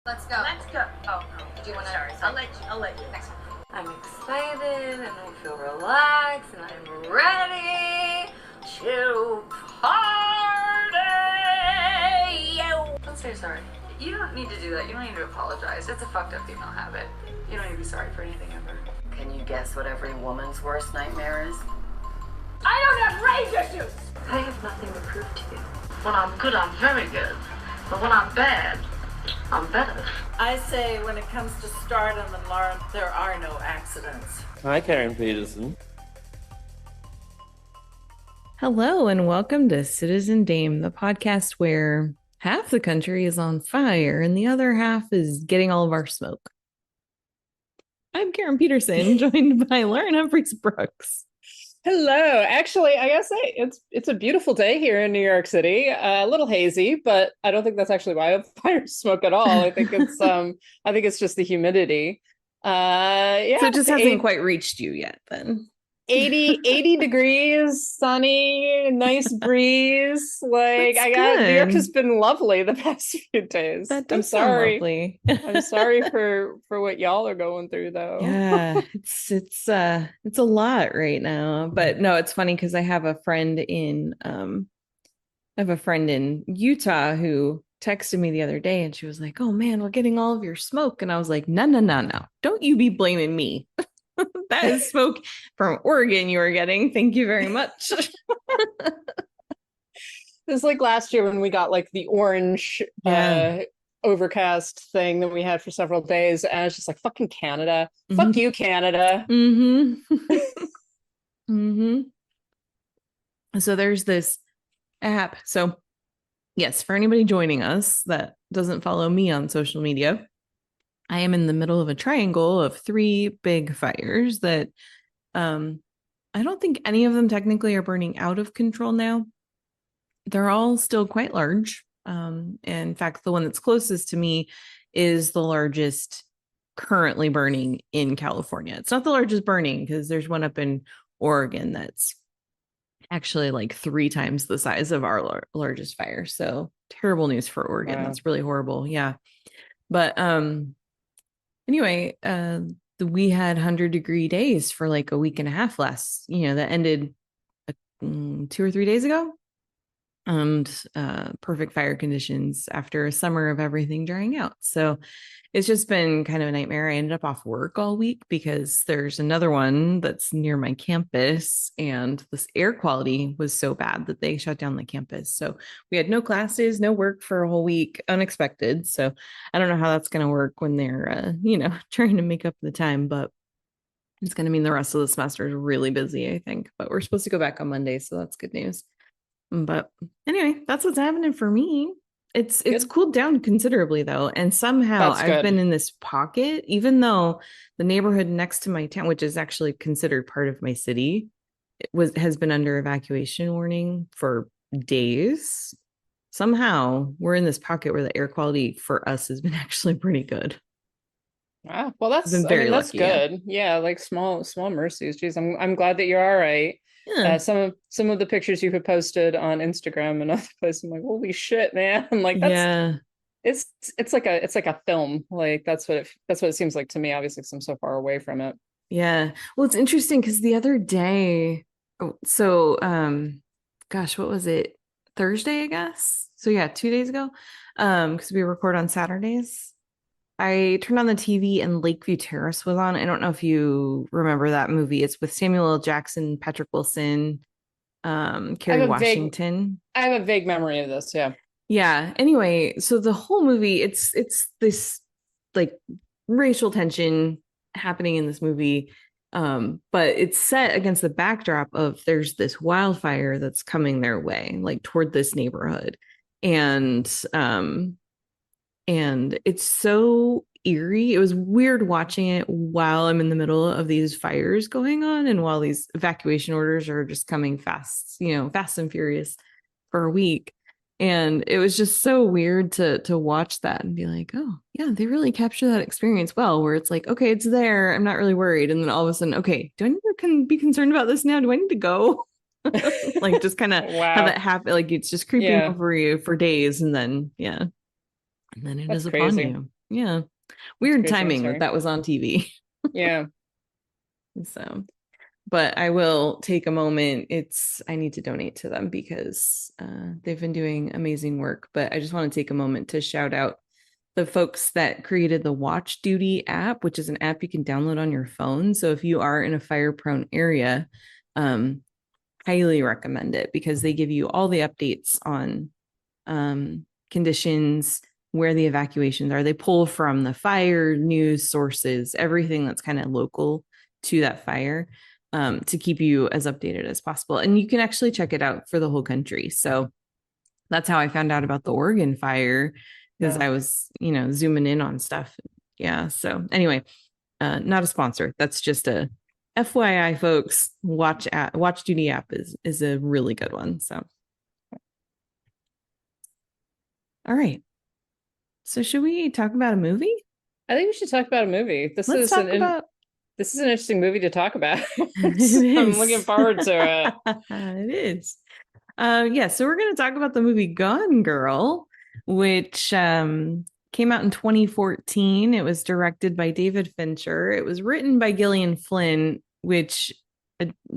Let's go. Let's go. Oh, no. Do you want to? Sorry. I'll let you. Next one. I'm excited and I feel relaxed and I'm ready to party. Let's say sorry. You don't need to do that. You don't need to apologize. It's a fucked up female habit. You don't need to be sorry for anything ever. Can you guess what every woman's worst nightmare is? I don't have rage issues. I have nothing to prove to you. When I'm good, I'm very good. But when I'm bad, I'm better. I say when it comes to stardom and Lauren, there are no accidents. Hi, Karen Peterson. Hello, and welcome to Citizen Dame, the podcast where half the country is on fire and the other half is getting all of our smoke. I'm Karen Peterson, joined by Lauren Humphries Brooks. Hello. Actually, I gotta say it's a beautiful day here in New York City. A little hazy, but I don't think that's actually wildfire smoke at all. I think it's just the humidity. Yeah. So it just hasn't quite reached you yet then. 80 degrees, sunny, nice breeze. Like That's New York good. has been lovely the past few days. That I'm does sound sorry. lovely. I'm sorry for what y'all are going through though. Yeah, it's a lot right now. But no, it's funny because I have a friend in Utah who texted me the other day and she was like, "Oh man, we're getting all of your smoke." And I was like, No. Don't you be blaming me. That is smoke from Oregon you were getting. Thank you very much. It's like last year when we got like the orange overcast thing that we had for several days. And it's just like, fucking Canada. Mm-hmm. Fuck you, Canada. Mm-hmm. Mm-hmm. So there's this app. So yes, for anybody joining us that doesn't follow me on social media, I am in the middle of a triangle of 3 big fires that I don't think any of them technically are burning out of control now. They're all still quite large. And in fact, the one that's closest to me is the largest currently burning in California. It's not the largest burning because there's one up in Oregon that's actually like 3 times the size of our largest fire. So terrible news for Oregon. Wow. That's really horrible. Yeah. But anyway, we had 100-degree days for like a week and a half that ended 2 or 3 days ago. And perfect fire conditions after a summer of everything drying out. So it's just been kind of a nightmare. I ended up off work all week because there's another one that's near my campus and this air quality was so bad that they shut down the campus. So we had no classes, no work for a whole week, unexpected. So I don't know how that's going to work when they're, trying to make up the time, but it's going to mean the rest of the semester is really busy, I think. But we're supposed to go back on Monday, so that's good news. But anyway, that's what's happening for me. It's cooled down considerably though, and somehow I've been in this pocket, even though the neighborhood next to my town, which is actually considered part of my city, has been under evacuation warning for days. Somehow we're in this pocket where the air quality for us has been actually pretty good. Wow. Well, that's lucky, good. Yeah, like small mercies. Jeez, I'm glad that you're all right. Yeah. Some of the pictures you have posted on Instagram and other places, I'm like, holy shit, man! I'm like, it's like a film. Like that's what it seems like to me. Obviously, because I'm so far away from it. Yeah. Well, it's interesting because the other day, what was it? Thursday, I guess. So yeah, 2 days ago. Because we record on Saturdays. I turned on the TV and Lakeview Terrace was on. I don't know if you remember that movie. It's with Samuel L. Jackson, Patrick Wilson, Kerry Washington. I have a vague memory of this. Yeah. Yeah. Anyway, so the whole movie, it's this like racial tension happening in this movie. But it's set against the backdrop of there's this wildfire that's coming their way, like toward this neighborhood. And it's so eerie. It was weird watching it while I'm in the middle of these fires going on and while these evacuation orders are just coming fast and furious for a week. And it was just so weird to watch that and be like, oh, yeah, they really capture that experience well, where it's like, okay, it's there. I'm not really worried. And then all of a sudden, okay, do I need to be concerned about this now? Do I need to go? Like just kind of have that happen. Like it's just creeping over you for days. And then, yeah. And then it is upon you. Yeah. Weird great timing transfer. that was on TV. Yeah. So, but I will take a moment. I need to donate to them because they've been doing amazing work. But I just want to take a moment to shout out the folks that created the Watch Duty app, which is an app you can download on your phone. So if you are in a fire prone area, highly recommend it because they give you all the updates on conditions, where the evacuations are. They pull from the fire news sources, everything that's kind of local to that fire, to keep you as updated as possible. And you can actually check it out for the whole country. So that's how I found out about the Oregon fire, because I was, zooming in on stuff. Yeah. So anyway, not a sponsor. That's just a FYI, folks. Watch Duty app is a really good one. So, all right. So should we talk about a movie? I think we should talk about a movie. This is an interesting movie to talk about. I'm looking forward to it. It is. Yeah, so we're going to talk about the movie Gone Girl, which came out in 2014. It was directed by David Fincher. It was written by Gillian Flynn, which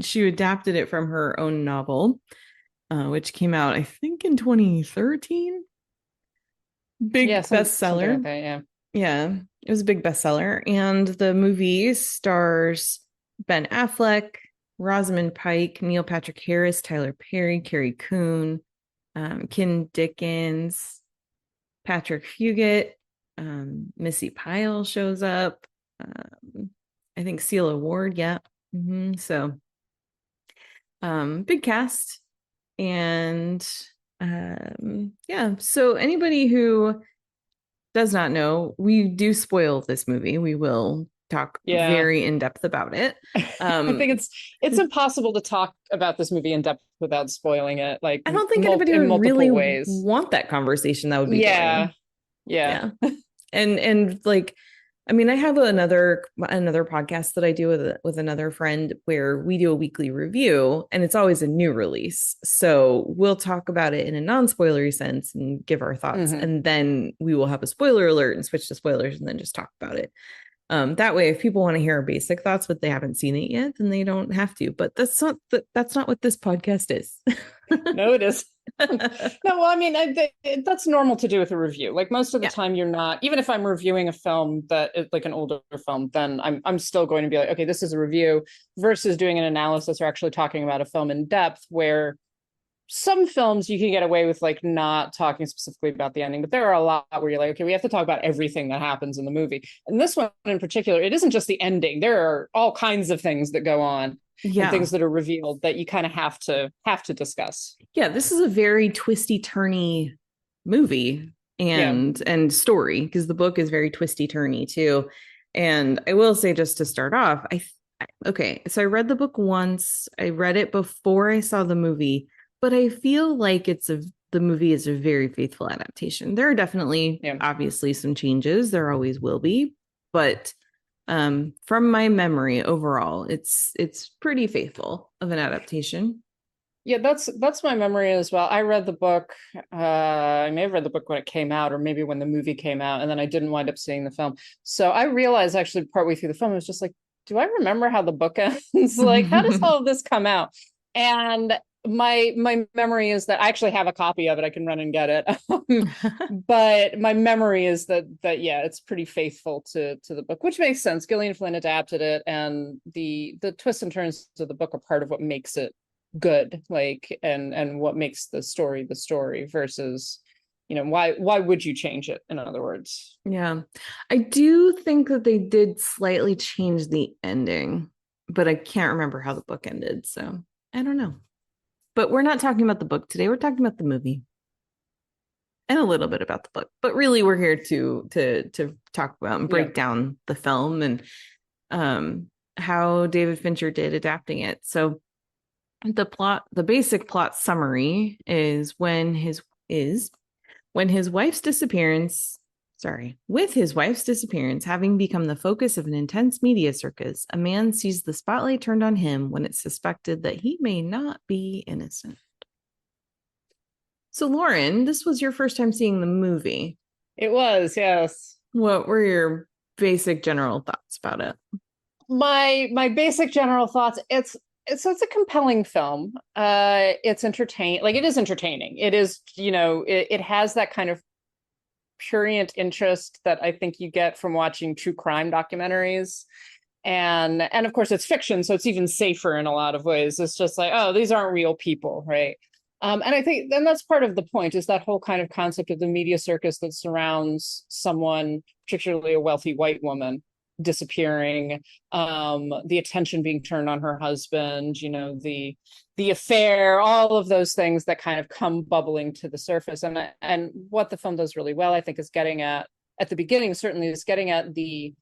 she adapted it from her own novel, which came out, I think, in 2013. Big bestseller. Like that, yeah, it was a big bestseller. And the movie stars Ben Affleck, Rosamund Pike, Neil Patrick Harris, Tyler Perry, Carrie Coon, Ken Dickens, Patrick Fugit, Missy Pyle shows up. I think Celia Ward, yeah. So big cast. And yeah, so anybody who does not know, we do spoil this movie. We will talk very in depth about it. I think it's impossible to talk about this movie in depth without spoiling it. Like, I don't think anybody would really want that conversation. That would be yeah. And like, I mean, I have another podcast that I do with another friend where we do a weekly review, and it's always a new release. So we'll talk about it in a non-spoilery sense and give our thoughts, and then we will have a spoiler alert and switch to spoilers, and then just talk about it. That way, if people want to hear our basic thoughts, but they haven't seen it yet, then they don't have to. But that's not what this podcast is. No, it is. No, well, I mean, that's normal to do with a review. Like, most of the time, you're not. Even if I'm reviewing a film that is like an older film, then I'm still going to be like, okay, this is a review, versus doing an analysis or actually talking about a film in depth, where some films you can get away with like not talking specifically about the ending, but there are a lot where you're like, okay, we have to talk about everything that happens in the movie. And this one in particular, it isn't just the ending. There are all kinds of things that go on, and things that are revealed that you kind of have to discuss. Yeah, this is a very twisty, turny movie and story, because the book is very twisty, turny too. And I will say, just to start off, so I read the book once. I read it before I saw the movie. But I feel like the movie is a very faithful adaptation. There are definitely, obviously, some changes. There always will be. But from my memory, overall, it's pretty faithful of an adaptation. Yeah, that's my memory as well. I read the book. I may have read the book when it came out, or maybe when the movie came out, and then I didn't wind up seeing the film. So I realized actually partway through the film, I was just like, do I remember how the book ends? Like, how does all of this come out? And my memory is that I actually have a copy of it. I can run and get it. But my memory is that it's pretty faithful to the book, which makes sense. Gillian Flynn adapted it, and the twists and turns of the book are part of what makes it good, like, and what makes the story versus, why would you change it, in other words? Yeah. I do think that they did slightly change the ending, but I can't remember how the book ended, so I don't know. But we're not talking about the book today. We're talking about the movie and a little bit about the book. But really, we're here to talk about and break down the film and how David Fincher did adapting it. So the basic plot summary is with his wife's disappearance, having become the focus of an intense media circus, a man sees the spotlight turned on him when it's suspected that he may not be innocent. So, Lauren, this was your first time seeing the movie. It was, yes. What were your basic general thoughts about it? My basic general thoughts, it's a compelling film. It's entertaining. Like, it is entertaining. It is, it has that kind of prurient interest that I think you get from watching true crime documentaries. And of course it's fiction, so it's even safer in a lot of ways. It's just like, oh, these aren't real people, right? And I think then that's part of the point, is that whole kind of concept of the media circus that surrounds someone, particularly a wealthy white woman, disappearing, the attention being turned on her husband, the affair, all of those things that kind of come bubbling to the surface. And what the film does really well, I think, is getting at the beginning, certainly, is getting at the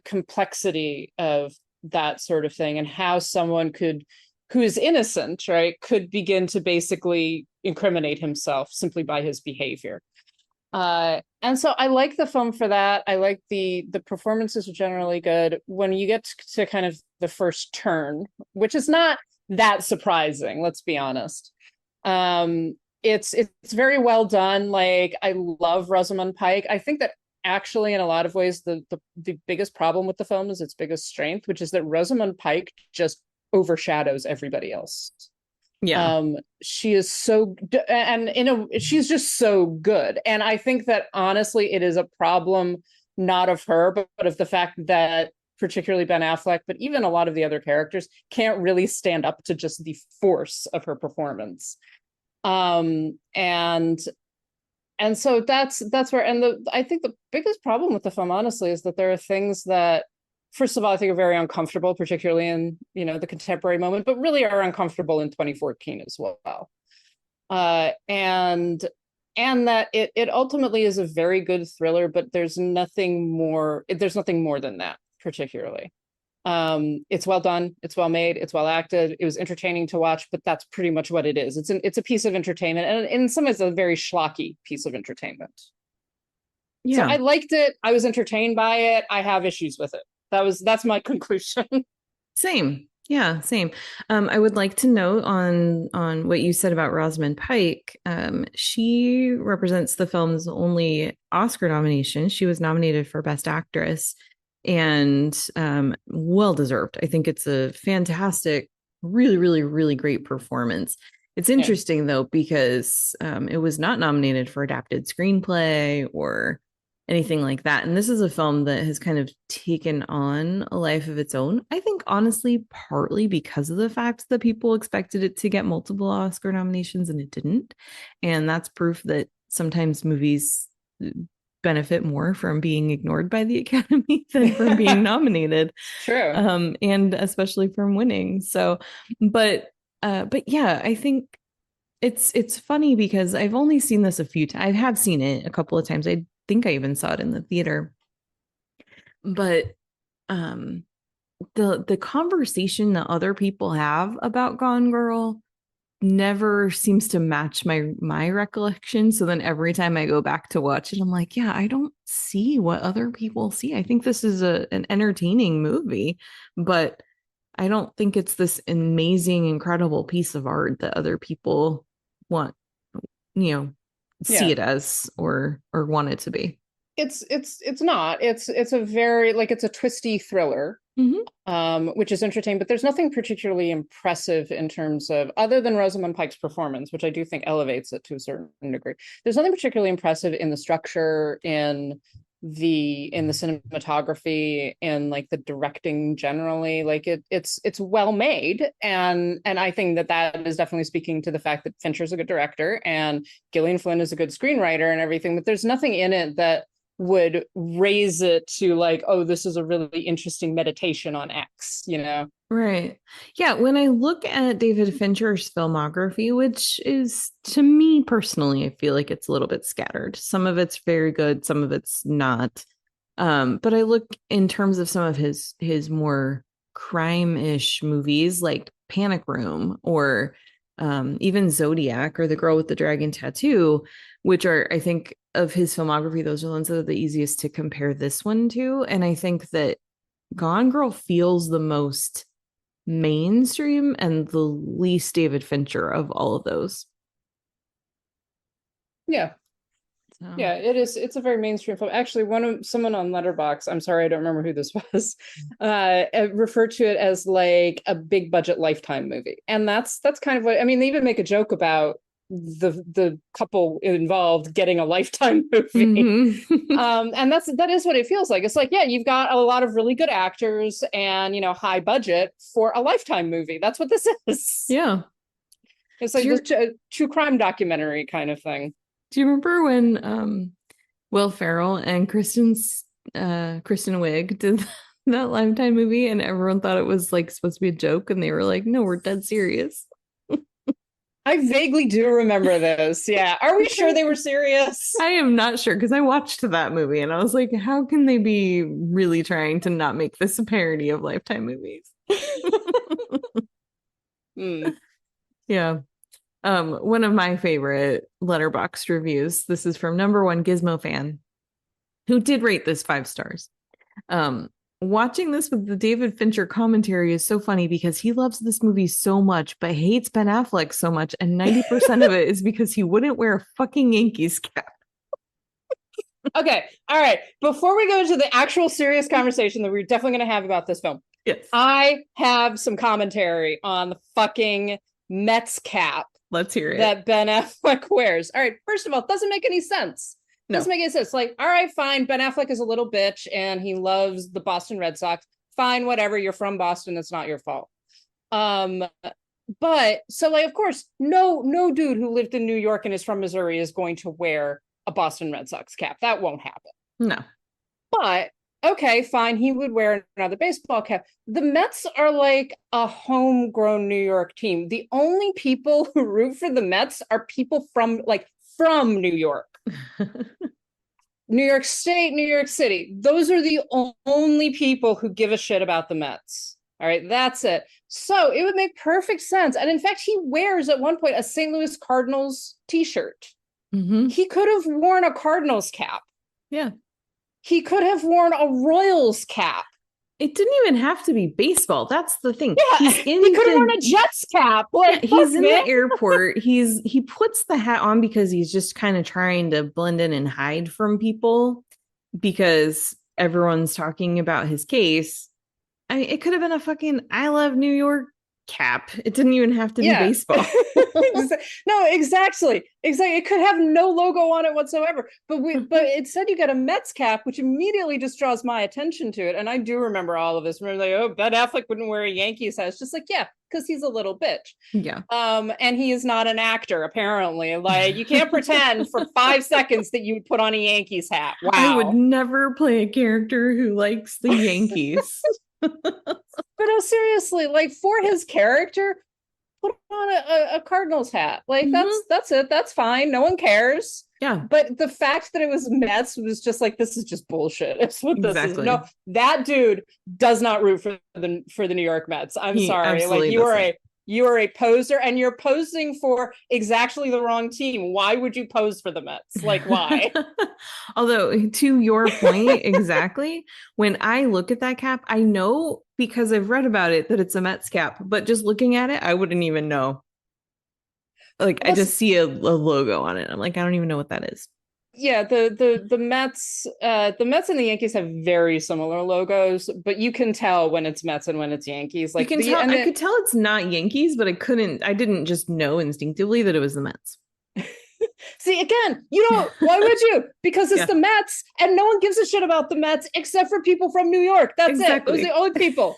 complexity of that sort of thing, and how someone who is innocent, right, could begin to basically incriminate himself simply by his behavior. And so I like the film for that. I like the performances are generally good. When you get to kind of the first turn, which is not that surprising, let's be honest. It's very well done. Like, I love Rosamund Pike. I think that actually, in a lot of ways, the biggest problem with the film is its biggest strength, which is that Rosamund Pike just overshadows everybody else. Yeah. She is so, and she's just so good. And I think that honestly, it is a problem not of her, but of the fact that particularly Ben Affleck, but even a lot of the other characters, can't really stand up to just the force of her performance. And so that's where, I think the biggest problem with the film, honestly, is that there are things that, first of all, I think are very uncomfortable, particularly in, the contemporary moment, but really are uncomfortable in 2014 as well. And that it ultimately is a very good thriller, but there's nothing more than that, particularly. It's well done, it's well made, it's well acted, it was entertaining to watch, but that's pretty much what it is. It's a piece of entertainment, and in some ways a very schlocky piece of entertainment. Yeah. So I liked it, I was entertained by it, I have issues with it. That's my conclusion. Same. Yeah, same. I would like to note on what you said about Rosamund Pike. She represents the film's only Oscar nomination. She was nominated for Best Actress, and well deserved. I think it's a fantastic, really, really, really great performance. It's interesting though, because it was not nominated for adapted screenplay or anything like that. And this is a film that has kind of taken on a life of its own. I think, honestly, partly because of the fact that people expected it to get multiple Oscar nominations and it didn't. And that's proof that sometimes movies benefit more from being ignored by the Academy than from being nominated. True. And especially from winning. So, but yeah, I think it's funny because I've only seen this a few times. I have seen it a couple of times. I think I even saw it in the theater. But the conversation that other people have about Gone Girl never seems to match my recollection. So then every time I go back to watch it, I'm like, yeah, I don't see what other people see. I think this is an entertaining movie, but I don't think it's this amazing, incredible piece of art that other people want, see it as or want it to be. It's not. It's a very, like, it's a twisty thriller, which is entertaining, but there's nothing particularly impressive in terms of, other than Rosamund Pike's performance, which I do think elevates it to a certain degree. There's nothing particularly impressive in the structure, in the cinematography, and like the directing generally. Like it's well made, and I think that is definitely speaking to the fact that Fincher's a good director and Gillian Flynn is a good screenwriter and everything, but there's nothing in it that would raise it to like, oh, this is a really interesting meditation on X, Right. Yeah. When I look at David Fincher's filmography, which is, to me personally, I feel like it's a little bit scattered. Some of it's very good, some of it's not. But I look in terms of some of his more crime-ish movies like Panic Room or even Zodiac or The Girl with the Dragon Tattoo, which are, I think, of his filmography, those are the ones that are the easiest to compare this one to. And I think that Gone Girl feels the most mainstream and the least David Fincher of all of those. Yeah. Yeah, it is. It's a very mainstream film. Actually, someone on Letterboxd, I'm sorry, I don't remember who this was, referred to it as like a big budget Lifetime movie, and that's kind of what I mean. They even make a joke about the couple involved getting a Lifetime movie, and that is what it feels like. It's like, yeah, you've got a lot of really good actors and high budget for a Lifetime movie. That's what this is. Yeah, it's like the true crime documentary kind of thing. Do you remember when Will Ferrell and Kristen Wiig did that Lifetime movie, and everyone thought it was like supposed to be a joke, and they were like, "No, we're dead serious." I vaguely do remember this. Yeah, are we sure they were serious? I am not sure, because I watched that movie and I was like, "How can they be really trying to not make this a parody of Lifetime movies?" Yeah. One of my favorite Letterboxd reviews. This is from #1 Gizmo fan, who did rate this 5 stars. Watching this with the David Fincher commentary is so funny because he loves this movie so much, but hates Ben Affleck so much, and 90% of it is because he wouldn't wear a fucking Yankees cap. Okay, all right. Before we go into the actual serious conversation that we're definitely going to have about this film, yes, I have some commentary on the fucking Mets cap. Let's hear it. That Ben Affleck wears. All right, first of all, it doesn't make any sense. Doesn't make any sense. Like, all right, fine. Ben Affleck is a little bitch and he loves the Boston Red Sox. Fine, whatever. You're from Boston. It's not your fault. But so like, of course, no dude who lived in New York and is from Missouri is going to wear a Boston Red Sox cap. That won't happen. No. But okay, fine. He would wear another baseball cap. The Mets are like a homegrown New York team. The only people who root for the Mets are people from New York. New York State, New York City. Those are the only people who give a shit about the Mets. All right, that's it. So it would make perfect sense. And in fact, he wears at one point a St. Louis Cardinals t-shirt. He could have worn a Cardinals cap. Yeah. He could have worn a Royals cap. It didn't even have to be baseball. That's the thing. Yeah, he could have worn a Jets cap. Like, yeah, he's in the airport. He puts the hat on because he's just kind of trying to blend in and hide from people because everyone's talking about his case. I mean, it could have been a fucking I Love New York cap. It didn't even have to be baseball. No, exactly. It could have no logo on it whatsoever. But it said you got a Mets cap, which immediately just draws my attention to it. And I do remember all of this. Remember, like, oh, Ben Affleck wouldn't wear a Yankees hat. It's just like, yeah, because he's a little bitch. Yeah. And he is not an actor, apparently. Like, you can't pretend for 5 seconds that you would put on a Yankees hat. Wow. I would never play a character who likes the Yankees. But no, seriously, like, for his character, put on a Cardinals hat. Like, that's it. That's fine. No one cares. Yeah. But the fact that it was Mets was just like, this is just bullshit. It's what this is. No, that dude does not root for the New York Mets. I'm sorry. Like, you are a poser, and you're posing for exactly the wrong team. Why would you pose for the Mets? Like, why? Although, to your point, exactly, when I look at that cap, I know because I've read about it that it's a Mets cap, but just looking at it, I wouldn't even know. Like, I just see a logo on it. I'm like, I don't even know what that is. Yeah, the Mets and the Yankees have very similar logos, but you can tell when it's Mets and when it's Yankees. Like, I could tell it's not Yankees, but I didn't just know instinctively that it was the Mets. See, again, why would you? Because it's the Mets, and no one gives a shit about the Mets except for people from New York. That's it. Those are the only people.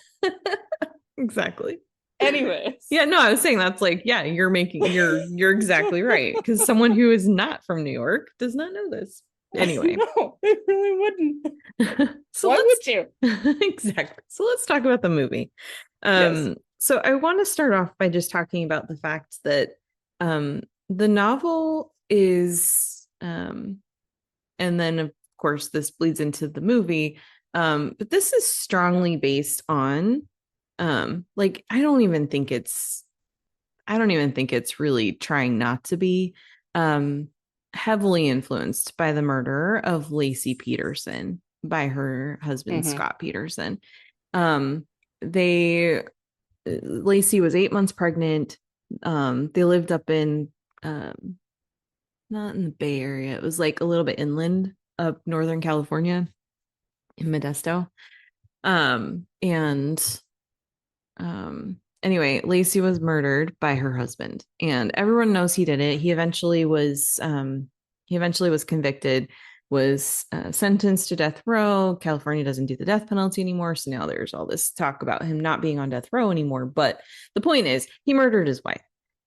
Exactly. Anyways. Yeah, no, I was saying that's like, yeah, you're exactly right. Because someone who is not from New York does not know this. Anyway. No, they really wouldn't. So why would you? Exactly. So let's talk about the movie. Yes. So I want to start off by just talking about the fact that the novel is and then of course this bleeds into the movie. But this is strongly based on like I don't even think it's really trying not to be heavily influenced by the murder of Lacey Peterson by her husband Scott Peterson. Lacey was 8 months pregnant. They lived up in not in the Bay Area. It was like a little bit inland up Northern California in Modesto. And anyway, Lacey was murdered by her husband, and everyone knows he did it. He eventually was convicted, was sentenced to death row. California doesn't do the death penalty anymore, so now there's all this talk about him not being on death row anymore. But the point is, he murdered his wife.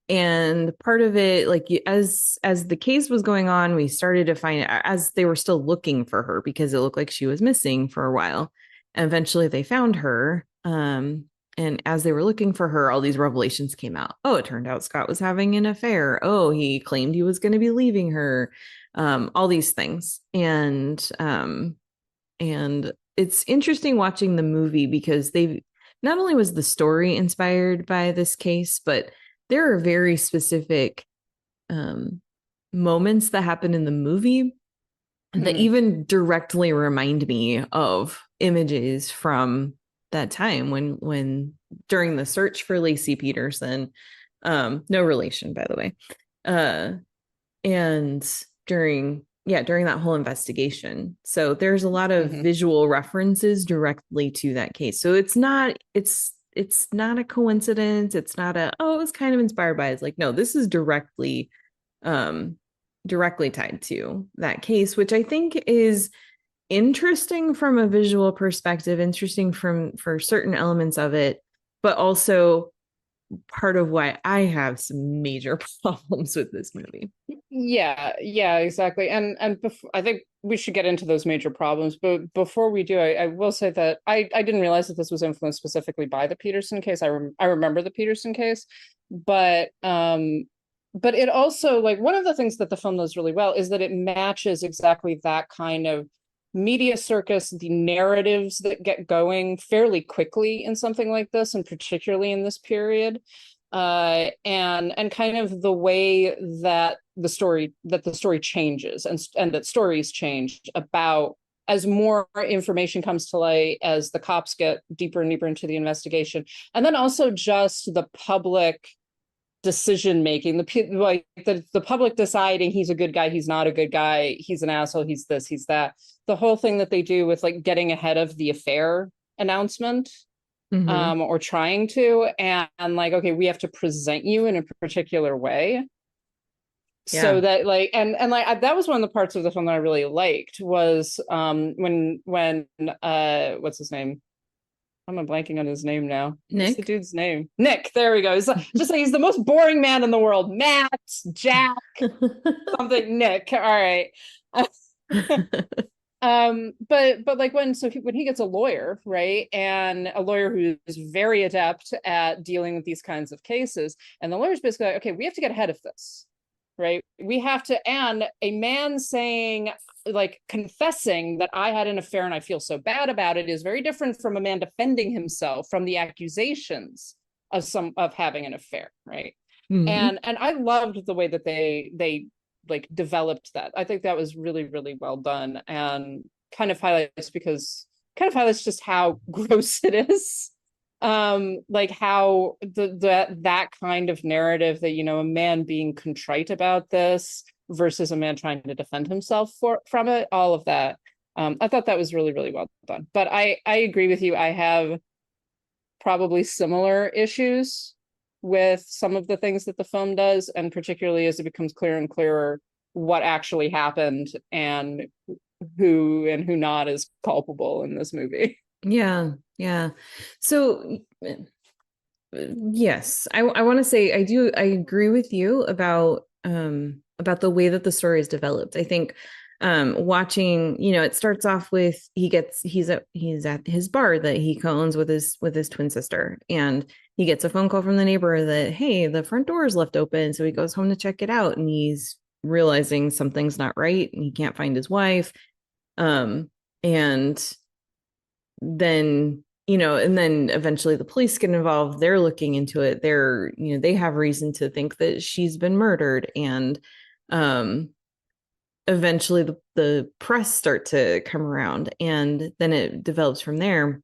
And part of it, like, as the case was going on, we started to find, as they were still looking for her, because it looked like she was missing for a while, and eventually they found her. And as they were looking for her, all these revelations came out. Oh, it turned out Scott was having an affair. Oh, he claimed he was going to be leaving her. All these things. And it's interesting watching the movie, because they not only was the story inspired by this case, but there are very specific moments that happen in the movie that even directly remind me of images from that time when during the search for Lacey Peterson, no relation, by the way, and during that whole investigation. So there's a lot of visual references directly to that case. So it's not a coincidence. It's not it was kind of inspired by. It's like, no, this is directly tied to that case, which I think is interesting from a visual perspective, interesting for certain elements of it, but also part of why I have some major problems with this movie. Yeah, exactly. And I think we should get into those major problems. But before we do, I will say that I didn't realize that this was influenced specifically by the Peterson case. I remember the Peterson case, but it also, like, one of the things that the film does really well is that it matches exactly that kind of media circus, the narratives that get going fairly quickly in something like this, and particularly in this period, and kind of the way that the story changes, and that stories change about as more information comes to light, as the cops get deeper and deeper into the investigation, and then also just the public decision making, the public deciding he's a good guy, he's not a good guy, he's an asshole, he's this, he's that. The whole thing that they do with, like, getting ahead of the affair announcement, or trying to, and like, okay, we have to present you in a particular way. Yeah. So that, like, and like, that was one of the parts of the film that I really liked, was when what's his name? I'm blanking on his name now. Nick? What's the dude's name? Nick. There we go. He's just like, he's the most boring man in the world. Matt, Jack, something. Nick. All right. But like, when he gets a lawyer, right, and a lawyer who is very adept at dealing with these kinds of cases, and the lawyer's basically like, okay, we have to get ahead of this, right? We have to, and a man saying, like, confessing that I had an affair and I feel so bad about it, is very different from a man defending himself from the accusations of having an affair, right? And I loved the way that they like developed that. I think that was really, really well done, and kind of highlights just how gross it is. Like, how that kind of narrative that, you know, a man being contrite about this versus a man trying to defend himself from it, all of that. I thought that was really, really well done. But I agree with you. I have probably similar issues with some of the things that the film does, and particularly as it becomes clearer and clearer what actually happened and who not is culpable in this movie. Yeah. So yes, I want to say I agree with you about the way that the story is developed. I think watching, you know, it starts off with he's at his bar that he co-owns with his twin sister, and he gets a phone call from the neighbor that, hey, the front door is left open. So he goes home to check it out, and he's realizing something's not right, and he can't find his wife. And then, you know, and then eventually the police get involved. They're looking into it. They have reason to think that she's been murdered. And eventually the press start to come around, and then it develops from there.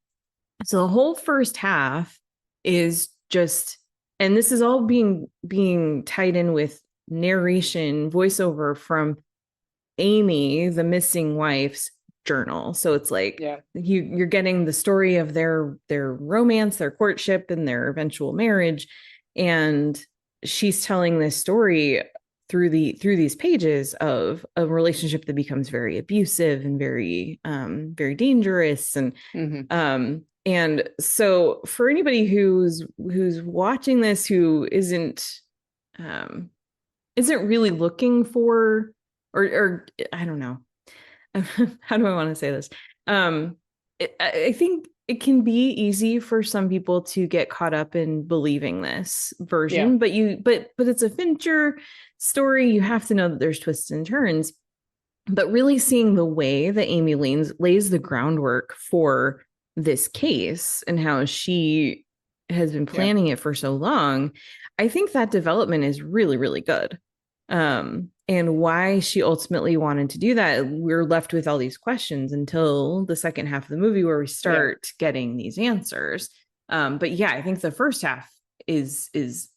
So the whole first half is just, and this is all being tied in with narration voiceover from Amy, the missing wife's journal. So it's like you're getting the story of their romance, their courtship, and their eventual marriage. And she's telling this story through these pages of a relationship that becomes very abusive and very dangerous. And so for anybody who's watching this, who isn't really looking for, or I don't know, how do I want to say this? I think it can be easy for some people to get caught up in believing this version, but it's a Fincher story. You have to know that there's twists and turns, but really seeing the way that Amy lays the groundwork for this case and how she has been planning it for so long, I think that development is really, really good. And why she ultimately wanted to do that, we're left with all these questions until the second half of the movie where we start getting these answers. But yeah, I think the first half is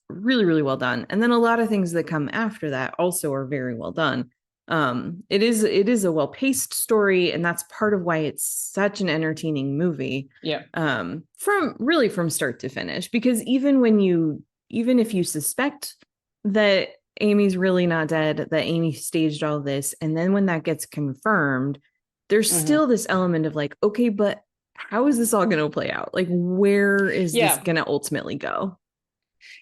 really, really well done. And then a lot of things that come after that also are very well done. It is a well-paced story, and that's part of why it's such an entertaining movie. From start to finish, because even if you suspect that Amy's really not dead, that Amy staged all this, and then when that gets confirmed, there's still this element of like, okay, but how is this all going to play out? Like, where is this going to ultimately go?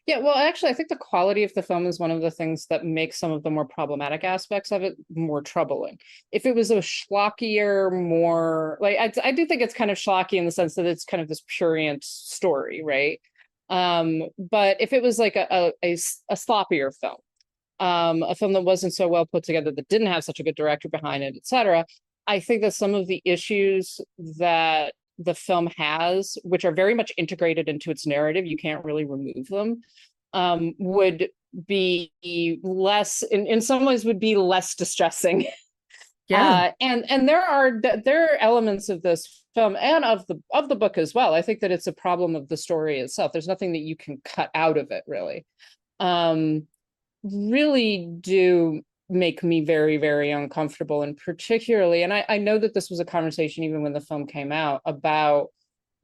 Yeah, well, actually, I think the quality of the film is one of the things that makes some of the more problematic aspects of it more troubling. If it was a schlockier, more like I do think it's kind of schlocky in the sense that it's kind of this prurient story, right? But if it was like a sloppier film, a film that wasn't so well put together, that didn't have such a good director behind it, etc., I think that some of the issues that the film has, which are very much integrated into its narrative, you can't really remove them, would be less, in some ways, would be less distressing. And there are elements of this film and of the book as well. I think that it's a problem of the story itself. There's nothing that you can cut out of it, really. Really do make me very, very uncomfortable, and particularly, and I know that this was a conversation even when the film came out about,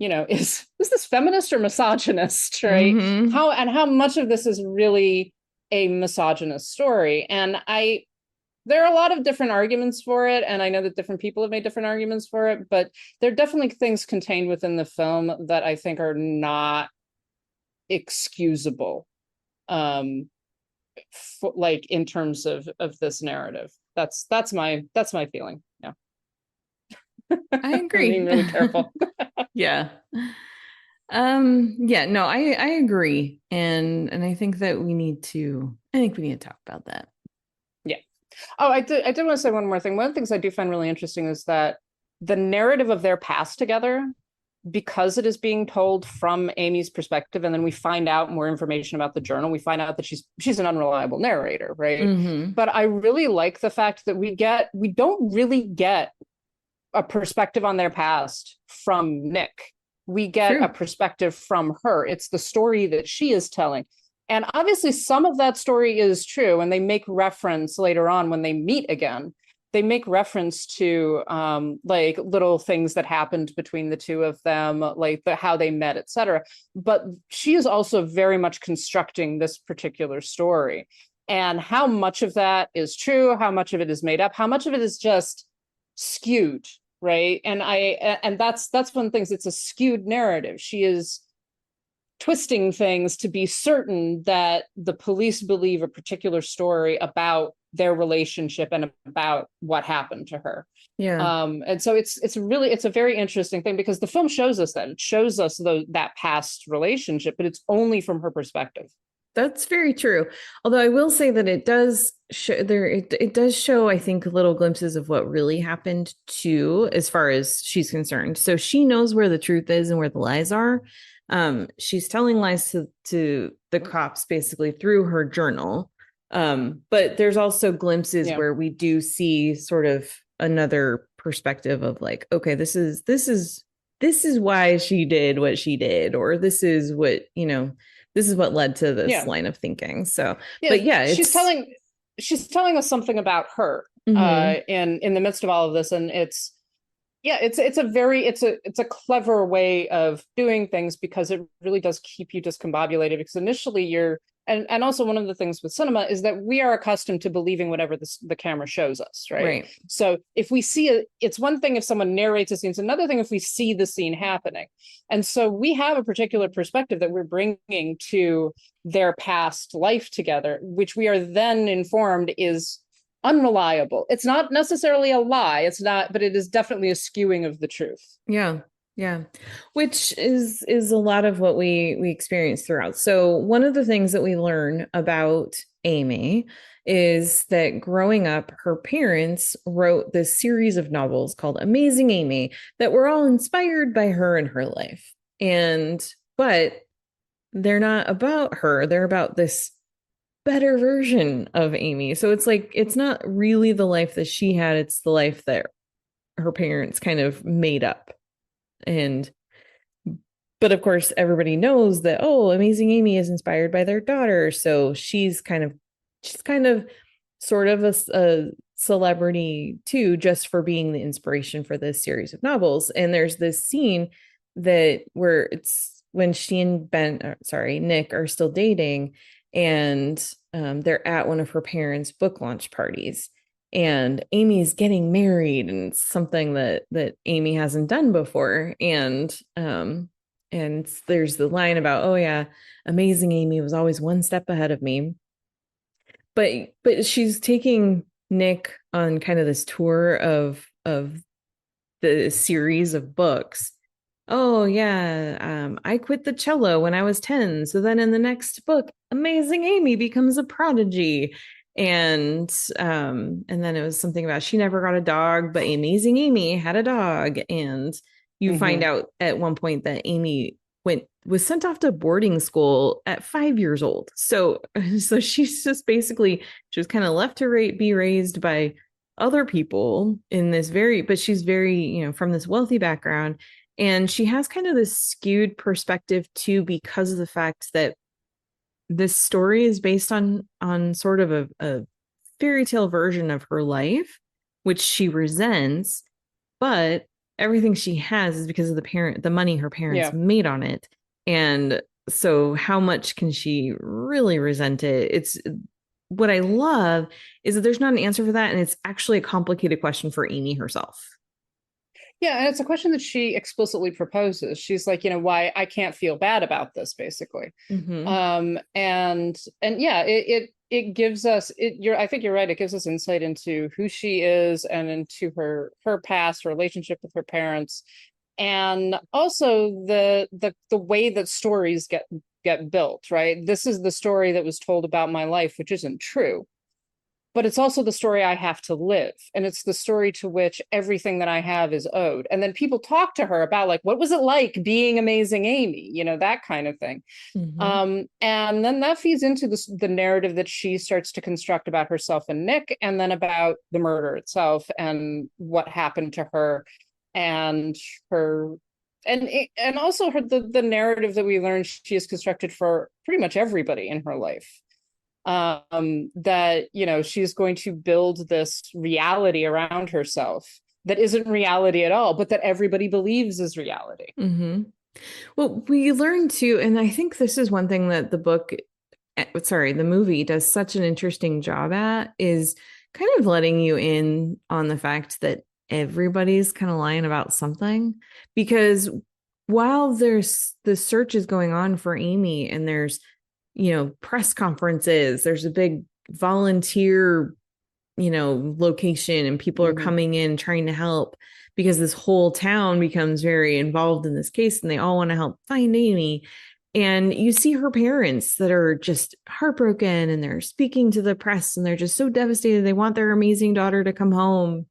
is this feminist or misogynist, right? How much of this is really a misogynist story? And there are a lot of different arguments for it, and I know that different people have made different arguments for it, but there are definitely things contained within the film that I think are not excusable. Like in terms of this narrative, that's my feeling. I agree. Being really careful. I agree, and I think that we need to talk about that. I did want to say one more thing. One of the things I do find really interesting is that the narrative of their past together, because it is being told from Amy's perspective, and then we find out more information about the journal, we find out that she's an unreliable narrator, right? But I really like the fact that we don't really get a perspective on their past from Nick. We get a perspective from her. It's the story that she is telling. And obviously some of that story is true, and they make reference later on when they meet again. They make reference to like little things that happened between the two of them, like how they met, etc. But she is also very much constructing this particular story. And how much of that is true, how much of it is made up, how much of it is just skewed, right? And that's one of the things. It's a skewed narrative. She is twisting things to be certain that the police believe a particular story about their relationship and about what happened to her. And so it's a very interesting thing, because the film shows us that. It shows us that past relationship, but it's only from her perspective. That's very true. Although I will say that it does show, I think, little glimpses of what really happened too, as far as she's concerned. So she knows where the truth is and where the lies are. She's telling lies to the cops basically through her journal. But there's also glimpses where we do see sort of another perspective of like, okay, this is why she did what she did, or this is what, this is what led to this Yeah. line of thinking. So, Yeah, but yeah, she's telling us something about her in the midst of all of this, and it's a clever way of doing things, because it really does keep you discombobulated, because initially you're and also one of the things with cinema is that we are accustomed to believing whatever the camera shows us, right? So if we see it's one thing if someone narrates a scene, it's another thing if we see the scene happening. And so we have a particular perspective that we're bringing to their past life together, which we are then informed is unreliable. It's not necessarily a lie. It's not, but it is definitely a skewing of the truth. Yeah. Yeah. Which is a lot of what we experience throughout. So one of the things that we learn about Amy is that growing up, her parents wrote this series of novels called Amazing Amy that were all inspired by her and her life. But they're not about her. They're about this better version of Amy. So it's like, it's not really the life that she had. It's the life that her parents kind of made up. But of course, everybody knows that, oh, Amazing Amy is inspired by their daughter. So she's kind of sort of a celebrity too, just for being the inspiration for this series of novels. And there's this scene where it's when she and Nick are still dating, and they're at one of her parents' book launch parties. And Amy's getting married, and it's something that Amy hasn't done before. And there's the line about, oh yeah, Amazing Amy was always one step ahead of me. But she's taking Nick on kind of this tour of the series of books. Oh yeah, I quit the cello when I was 10. So then in the next book, Amazing Amy becomes a prodigy. And then it was something about she never got a dog, but Amazing Amy had a dog. And you find out at one point that Amy was sent off to boarding school at 5 years old. So she's just basically, she was kind of left to be raised by other people in this but she's very, from this wealthy background. And she has kind of this skewed perspective too, because of the fact that this story is based on sort of a fairy tale version of her life, which she resents, but everything she has is because of the money her parents made on it. And so how much can she really resent it? It's what I love is that there's not an answer for that. And it's actually a complicated question for Amy herself. Yeah, and it's a question that she explicitly proposes. She's like, why I can't feel bad about this, basically. And yeah, it gives us I think you're right. It gives us insight into who she is and into her past, her relationship with her parents, and also the way that stories get built. Right, this is the story that was told about my life, which isn't true. But it's also the story I have to live. And it's the story to which everything that I have is owed. And then people talk to her about, like, what was it like being Amazing Amy? That kind of thing. And then that feeds into the narrative that she starts to construct about herself and Nick, and then about the murder itself and what happened to her and her. And also the narrative that we learned she has constructed for pretty much everybody in her life. That she's going to build this reality around herself that isn't reality at all, but that everybody believes is reality. Well, we learn too, and I think this is one thing that the movie does such an interesting job at, is kind of letting you in on the fact that everybody's kind of lying about something. Because while there's the search is going on for Amy, and there's press conferences, there's a big volunteer, location, and people are coming in trying to help, because this whole town becomes very involved in this case, and they all want to help find Amy. And you see her parents that are just heartbroken, and they're speaking to the press, and they're just so devastated. They want their amazing daughter to come home.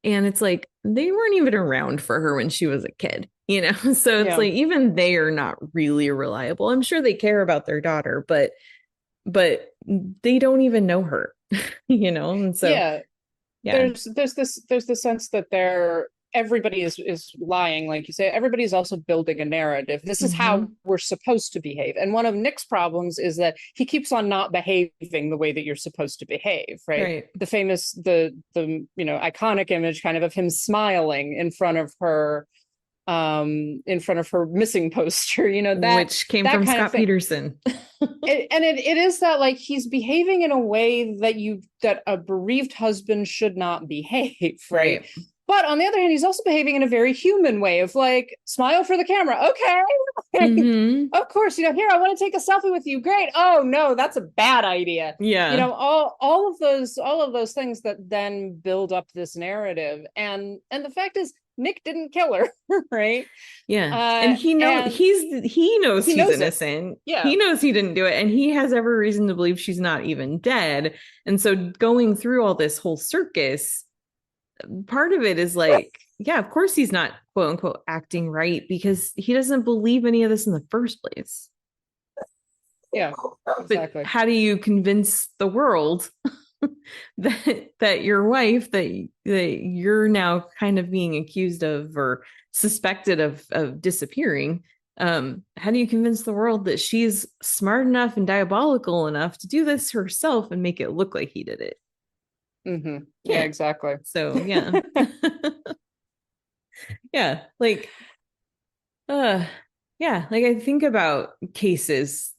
And it's like, they weren't even around for her when she was a kid, so it's like, even they are not really reliable. I'm sure they care about their daughter, but they don't even know her, and so there's this sense that they're everybody is lying, like you say. Everybody's also building a narrative. This is how we're supposed to behave. And one of Nick's problems is that he keeps on not behaving the way that you're supposed to behave, right? The famous, the iconic image kind of him smiling in front of her missing poster, that which came that from kind Scott Peterson. It is that, like, he's behaving in a way that a bereaved husband should not behave, right? But on the other hand, he's also behaving in a very human way of, like, smile for the camera. Okay. Of course, here, I want to take a selfie with you. Great. Oh no, that's a bad idea. Yeah. All of those things that then build up this narrative. And the fact is, Nick didn't kill her, right? Yeah. And he knows he's innocent. Yeah. He knows he didn't do it. And he has every reason to believe she's not even dead. And so going through all this whole circus, part of it is like, yeah, of course he's not quote unquote acting right, because he doesn't believe any of this in the first place. Yeah, exactly. But how do you convince the world that your wife that you're now kind of being accused of or suspected of disappearing? How do you convince the world that she's smart enough and diabolical enough to do this herself and make it look like he did it? Yeah, exactly. So yeah. Yeah, like I think about cases,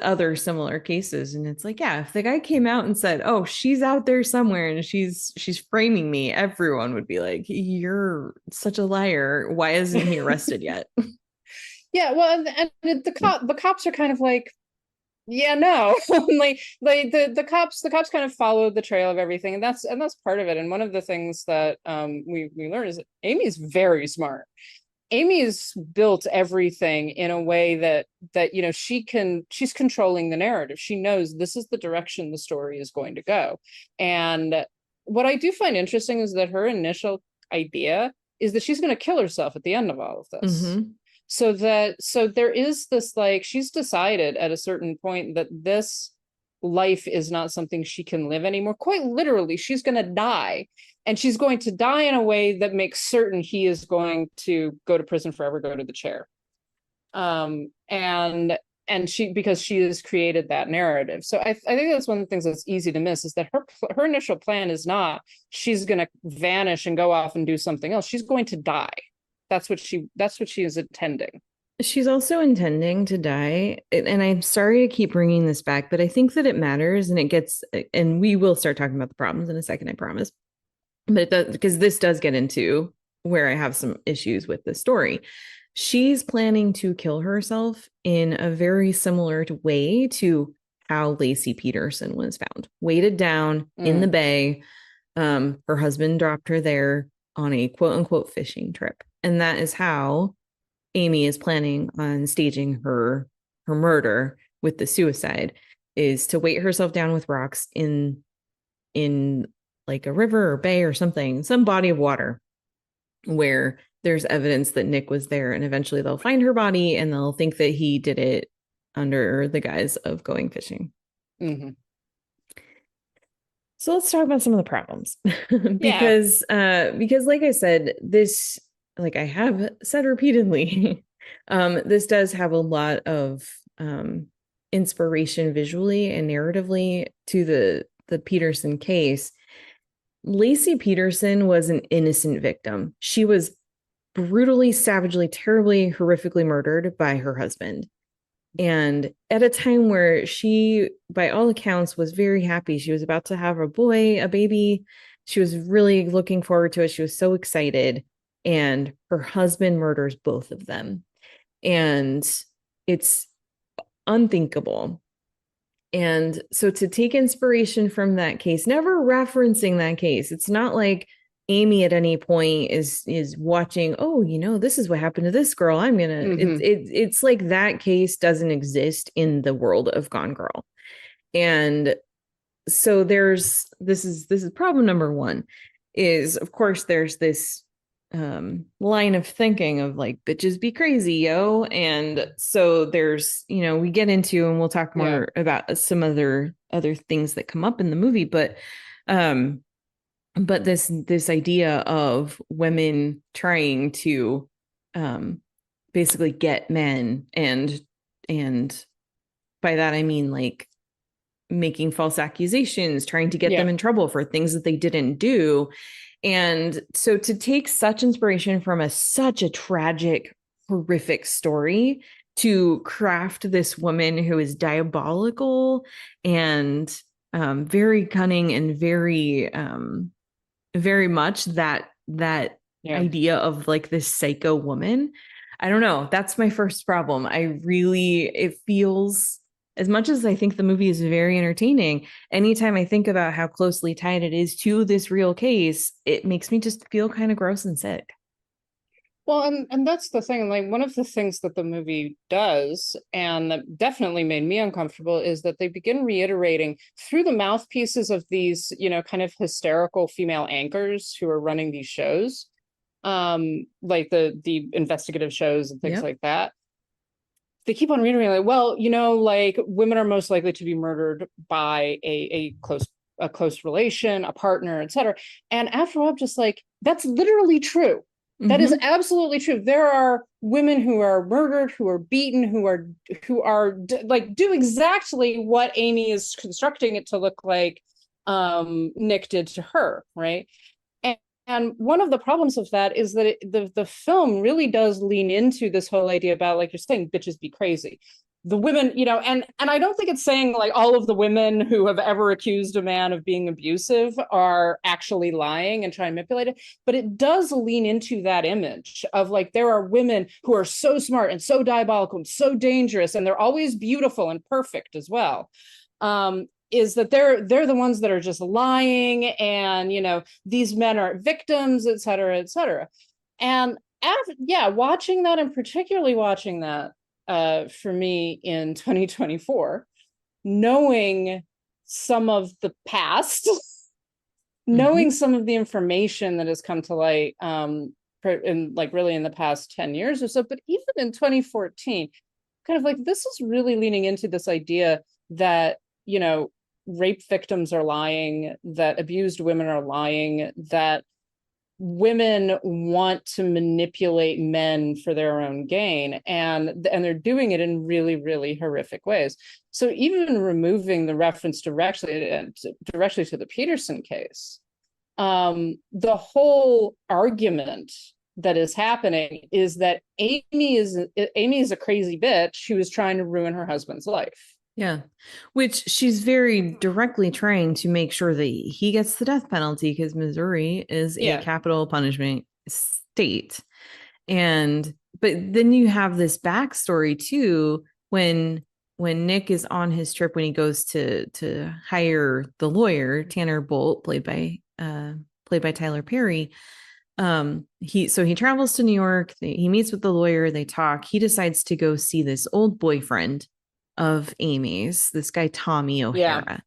other similar cases, and it's like, yeah, if the guy came out and said, oh, she's out there somewhere and she's framing me, everyone would be like, you're such a liar, why isn't he arrested yet? Yeah, well, and the cops are kind of like, yeah, no. like the cops kind of follow the trail of everything, and that's part of it. And one of the things that we learned is that Amy's very smart. Amy's built everything in a way that she's controlling the narrative. She knows this is the direction the story is going to go. And what I do find interesting is that her initial idea is that she's going to kill herself at the end of all of this. So there is this, like, she's decided at a certain point that this life is not something she can live anymore. Quite literally, she's going to die, and she's going to die in a way that makes certain he is going to go to prison forever, go to the chair. And because she has created that narrative. So I think that's one of the things that's easy to miss, is that her initial plan is not she's going to vanish and go off and do something else. She's going to die. That's what she is intending. She's also intending to die. And I'm sorry to keep bringing this back, but I think that it matters, and we will start talking about the problems in a second, I promise. But it does, because this does get into where I have some issues with the story. She's planning to kill herself in a very similar way to how Lacey Peterson was found, weighted down in the bay. Her husband dropped her there on a quote unquote fishing trip. And that is how Amy is planning on staging her murder with the suicide, is to weight herself down with rocks in like a river or bay or something, some body of water where there's evidence that Nick was there, and eventually they'll find her body and they'll think that he did it under the guise of going fishing. So let's talk about some of the problems. because like I said, this, like I have said repeatedly, this does have a lot of inspiration visually and narratively to the Peterson case. Lacey Peterson was an innocent victim. She was brutally, savagely, terribly, horrifically murdered by her husband. And at a time where she, by all accounts, was very happy. She was about to have a baby. She was really looking forward to it. She was so excited. And her husband murders both of them. And it's unthinkable. And so to take inspiration from that case, never referencing that case, it's not like Amy at any point is watching, oh, this is what happened to this girl, I'm gonna it's like that case doesn't exist in the world of Gone Girl. And so this is problem number one, is of course there's this line of thinking of like, bitches be crazy, yo. And so there's, we get into, and we'll talk more about some other things that come up in the movie, but but this idea of women trying to basically get men, and by that I mean like making false accusations, trying to get them in trouble for things that they didn't do. And so to take such inspiration from such a tragic, horrific story to craft this woman who is diabolical and very cunning and very very much that idea of like this psycho woman. I don't know. That's my first problem. It feels, as much as I think the movie is very entertaining, anytime I think about how closely tied it is to this real case, it makes me just feel kind of gross and sick. Well, and that's the thing. Like, one of the things that the movie does, and that definitely made me uncomfortable, is that they begin reiterating through the mouthpieces of these, kind of hysterical female anchors who are running these shows, like the investigative shows and things like that. They keep on reiterating, like, well, like, women are most likely to be murdered by a close relation, a partner, etc. And after all, I'm just like, that's literally true. That is absolutely true. There are women who are murdered, who are beaten, who are like, do exactly what Amy is constructing it to look like Nick did to her, right? And one of the problems of that is that the film really does lean into this whole idea about, like you're saying, bitches be crazy. The women, and I don't think it's saying like all of the women who have ever accused a man of being abusive are actually lying and trying to manipulate it, but it does lean into that image of like, there are women who are so smart and so diabolical and so dangerous, and they're always beautiful and perfect as well. Is that they're the ones that are just lying, and these men are victims, et cetera, et cetera. And watching that, and particularly watching that for me in 2024, knowing some of the past, knowing some of the information that has come to light in like really in the past 10 years or so, but even in 2014, kind of like, this is really leaning into this idea that rape victims are lying, that abused women are lying, that women want to manipulate men for their own gain, and they're doing it in really, really horrific ways. So even removing the reference directly to the Peterson case, the whole argument that is happening is that Amy is a crazy bitch who is trying to ruin her husband's life. Yeah, which she's very directly trying to make sure that he gets the death penalty, because Missouri is a capital punishment state. But then you have this backstory too, when Nick is on his trip, when he goes to hire the lawyer, Tanner Bolt, played by Tyler Perry. He travels to New York, he meets with the lawyer, they talk, he decides to go see this old boyfriend of Amy's, this guy Tommy O'Hara.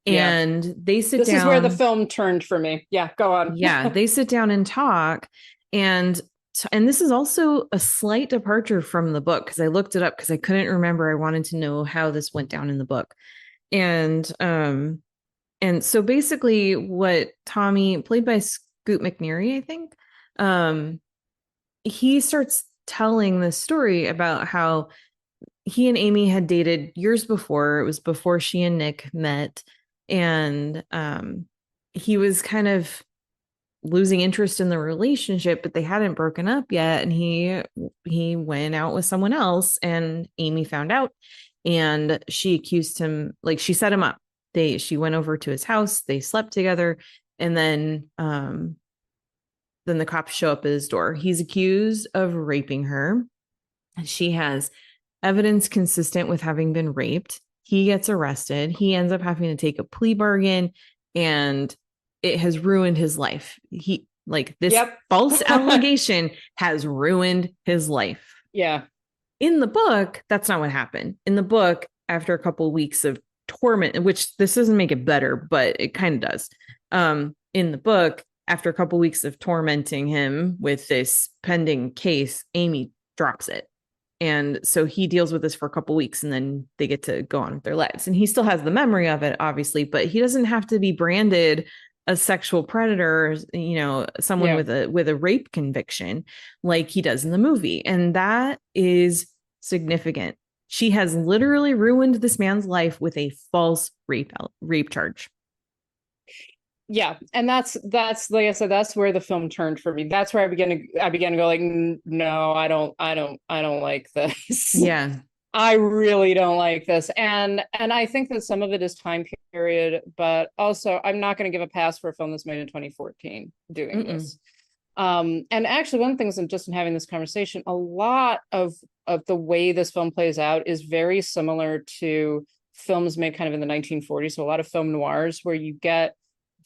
And they sit down. This is where the film turned for me. Yeah, go on. They sit down and talk, and this is also a slight departure from the book, because I looked it up because I couldn't remember. I wanted to know how this went down in the book. And so basically what Tommy, played by Scoot McNairy, I think, he starts telling this story about how he and Amy had dated years before. It was before she and Nick met. And he was kind of losing interest in the relationship, but they hadn't broken up yet. And he went out with someone else, and Amy found out, and she accused him, like, she set him up. She went over to his house, they slept together, and then the cops show up at his door. He's accused of raping her. She has evidence consistent with having been raped. He gets arrested. He ends up having to take a plea bargain, and it has ruined his life. False allegation has ruined his life. Yeah. In the book, that's not what happened. In the book, after a couple of weeks of torment, which this doesn't make it better, but it kind of does. In the book, after a couple of weeks of tormenting him with this pending case, Amy drops it. And so he deals with this for a couple of weeks, and then they get to go on with their lives. And he still has the memory of it, obviously, but he doesn't have to be branded a sexual predator, someone Yeah. with a rape conviction like he does in the movie. And that is significant. She has literally ruined this man's life with a false rape charge. Yeah, and that's like I said, that's where the film turned for me. That's where I began to go like, no, I don't like this. Yeah. I really don't like this. And I think that some of it is time period, but also I'm not going to give a pass for a film that's made in 2014 doing this. And actually one of the things I'm just in having this conversation, a lot of the way this film plays out is very similar to films made kind of in the 1940s. So a lot of film noirs where you get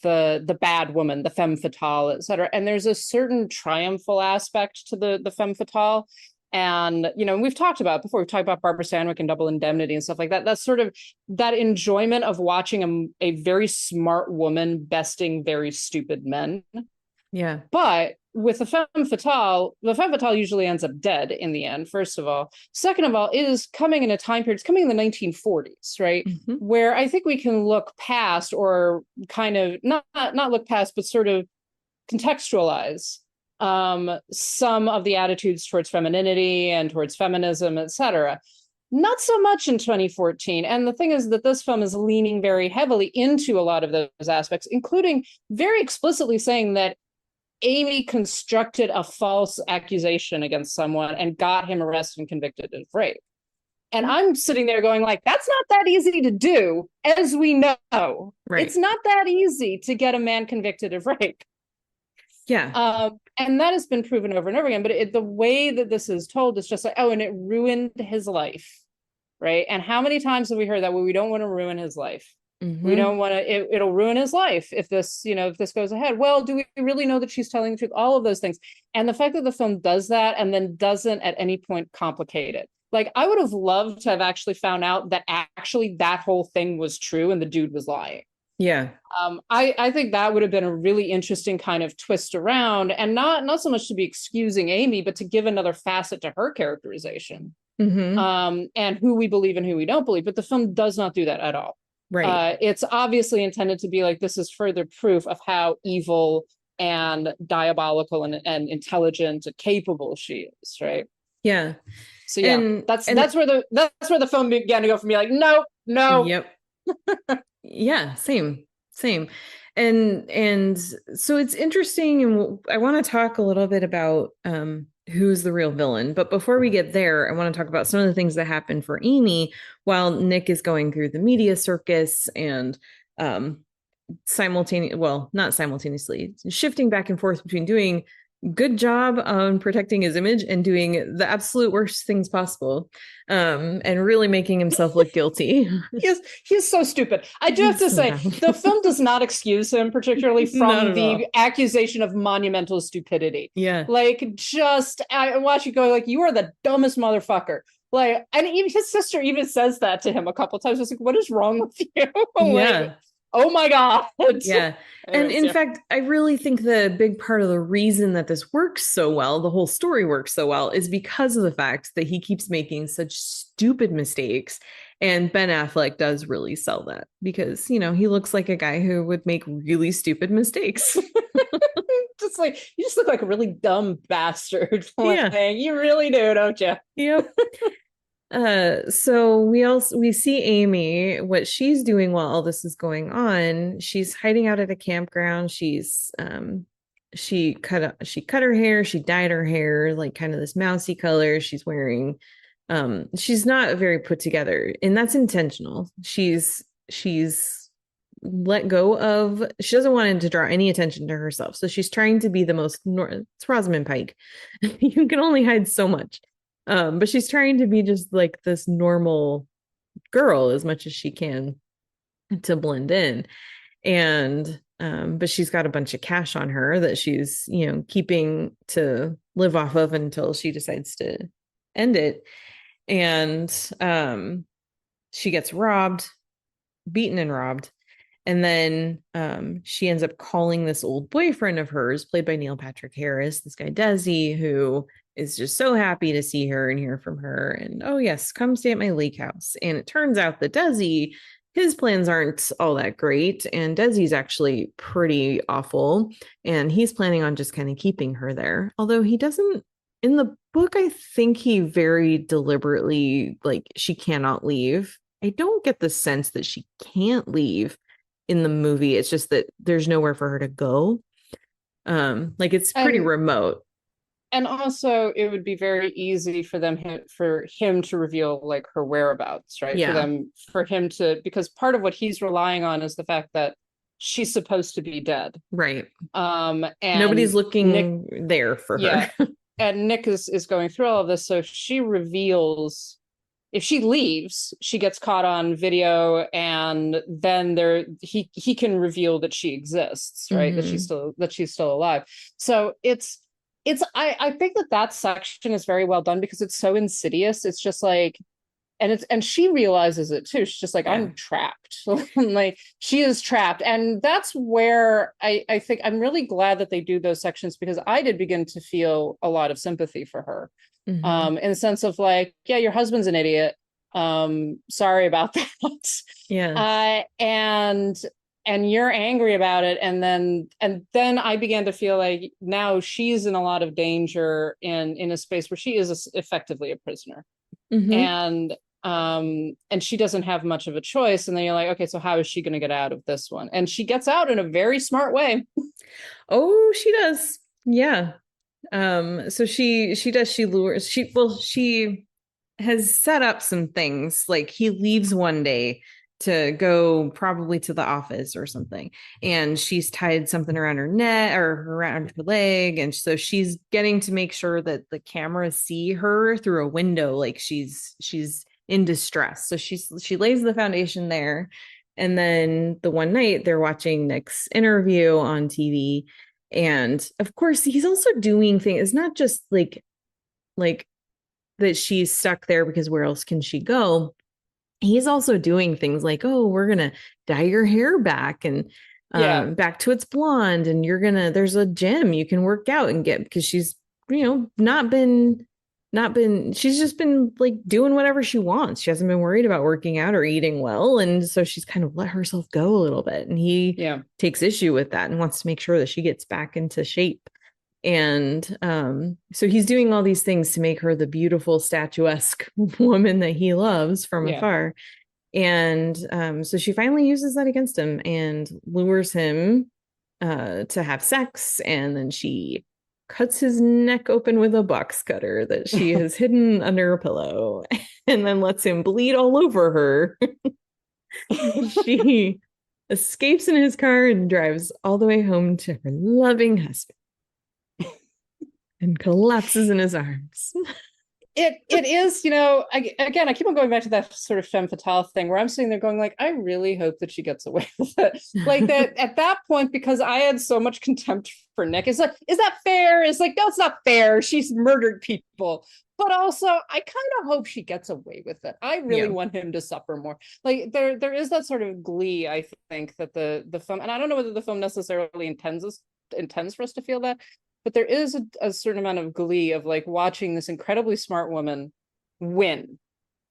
the bad woman, the femme fatale, etc. And there's a certain triumphal aspect to the femme fatale. And, we've talked about it before. We've talked about Barbara Stanwyck and Double Indemnity and stuff like that. That's sort of that enjoyment of watching a very smart woman besting very stupid men. Yeah. But with the femme fatale usually ends up dead in the end, first of all. Second of all, it is coming in a time period, it's coming in the 1940s, right? Mm-hmm. Where I think we can look past, or kind of not look past, but sort of contextualize some of the attitudes towards femininity and towards feminism, etc. Not so much in 2014. And the thing is that this film is leaning very heavily into a lot of those aspects, including very explicitly saying that Amy constructed a false accusation against someone and got him arrested and convicted of rape. And I'm sitting there going like, that's not that easy to do, as we know. Right. It's not that easy to get a man convicted of rape. Yeah. And that has been proven over and over again. But the way that this is told is just like, oh, and it ruined his life. Right. And how many times have we heard that? Well, we don't want to ruin his life. Mm-hmm. We don't want to, it'll ruin his life if this goes ahead. Well, do we really know that she's telling the truth? All of those things. And the fact that the film does that and then doesn't at any point complicate it. Like, I would have loved to have actually found out that actually that whole thing was true and the dude was lying. Yeah. I think that would have been a really interesting kind of twist around, and not so much to be excusing Amy, but to give another facet to her characterization. Mm-hmm. And who we believe and who we don't believe. But the film does not do that at all. Right. It's obviously intended to be like, this is further proof of how evil and diabolical and intelligent and capable she is, right? Yeah. So yeah, that's where the film began to go for me. Like, no. Yep. Yeah. Same. And so it's interesting, and I want to talk a little bit about who's the real villain. But before we get there, I want to talk about some of the things that happen for Amy while Nick is going through the media circus and not simultaneously, shifting back and forth between doing good job on protecting his image and doing the absolute worst things possible, and really making himself look guilty. He's so stupid. I do have to say, the film does not excuse him, particularly from the accusation of monumental stupidity. Yeah. Like, I watch you go like, you are the dumbest motherfucker. Like, and even his sister even says that to him a couple of times. It's like, what is wrong with you? Yeah. Oh my God. Yeah. And in fact, I really think the big part of the reason that this works so well, the whole story works so well, is because of the fact that he keeps making such stupid mistakes. And Ben Affleck does really sell that because, he looks like a guy who would make really stupid mistakes. You just look like a really dumb bastard. Yeah. You really do, don't you? Yep. So we see Amy, what she's doing while all this is going on. She's hiding out at a campground. She cut her hair. She dyed her hair like kind of this mousy color. She's wearing, she's not very put together, and that's intentional. She's let go of, she doesn't want to draw any attention to herself. So she's trying to be the most, it's Rosamund Pike. You can only hide so much. But she's trying to be just like this normal girl as much as she can to blend in. And but she's got a bunch of cash on her that she's, keeping to live off of until she decides to end it. And she gets beaten and robbed. And then she ends up calling this old boyfriend of hers, played by Neil Patrick Harris, this guy Desi, who is just so happy to see her and hear from her. And, oh, yes, come stay at my lake house. And it turns out that Desi his plans aren't all that great, and Desi's actually pretty awful, and he's planning on just kind of keeping her there. Although he doesn't, in the book, I think he very deliberately, like, she cannot leave. I don't get the sense that she can't leave in the movie. It's just that there's nowhere for her to go. Like, it's pretty remote. And also, it would be very easy for him to reveal like her whereabouts, right? Yeah. For him to, because part of what he's relying on is the fact that she's supposed to be dead, right? And nobody's looking there for her. And Nick is going through all of this, so she reveals. If she leaves, she gets caught on video, and then he can reveal that she exists, right? Mm-hmm. That she's still alive. So I think that section is very well done because it's so insidious. It's just like, and she realizes it too. She's just like, I'm trapped. Like, she is trapped. And that's where I think I'm really glad that they do those sections, because I did begin to feel a lot of sympathy for her. Mm-hmm. In the sense of like, yeah, your husband's an idiot. Sorry about that. Yeah. And you're angry about it. And then I began to feel like now she's in a lot of danger in a space where she is effectively a prisoner. Mm-hmm. And she doesn't have much of a choice. And then you're like, okay, so how is she going to get out of this one? And she gets out in a very smart way. Oh, she does. Yeah. So she lures, she has set up some things. Like, he leaves one day to go probably to the office or something, and she's tied something around her neck or around her leg, and so she's getting to make sure that the cameras see her through a window, like she's in distress. So she lays the foundation there, and then the one night they're watching Nick's interview on TV, and of course he's also doing things. It's not just like that she's stuck there, because where else can she go? He's also doing things like, oh, we're gonna dye your hair back and back to its blonde, and there's a gym you can work out and get, because she's not been she's just been like doing whatever she wants. She hasn't been worried about working out or eating well, and so she's kind of let herself go a little bit, and he takes issue with that and wants to make sure that she gets back into shape. And so he's doing all these things to make her the beautiful statuesque woman that he loves from afar. And so she finally uses that against him and lures him to have sex, and then she cuts his neck open with a box cutter that she has hidden under a pillow, and then lets him bleed all over her. She escapes in his car and drives all the way home to her loving husband and collapses in his arms. It is, again, I keep on going back to that sort of femme fatale thing where I'm sitting there going like, I really hope that she gets away with it. Like, that at that point, because I had so much contempt for Nick. It's like, is that fair? It's like, no, it's not fair. She's murdered people. But also, I kind of hope she gets away with it. I really want him to suffer more. Like, there is that sort of glee, I think, that the film, and I don't know whether the film necessarily intends for us to feel that, but there is a certain amount of glee of like watching this incredibly smart woman win,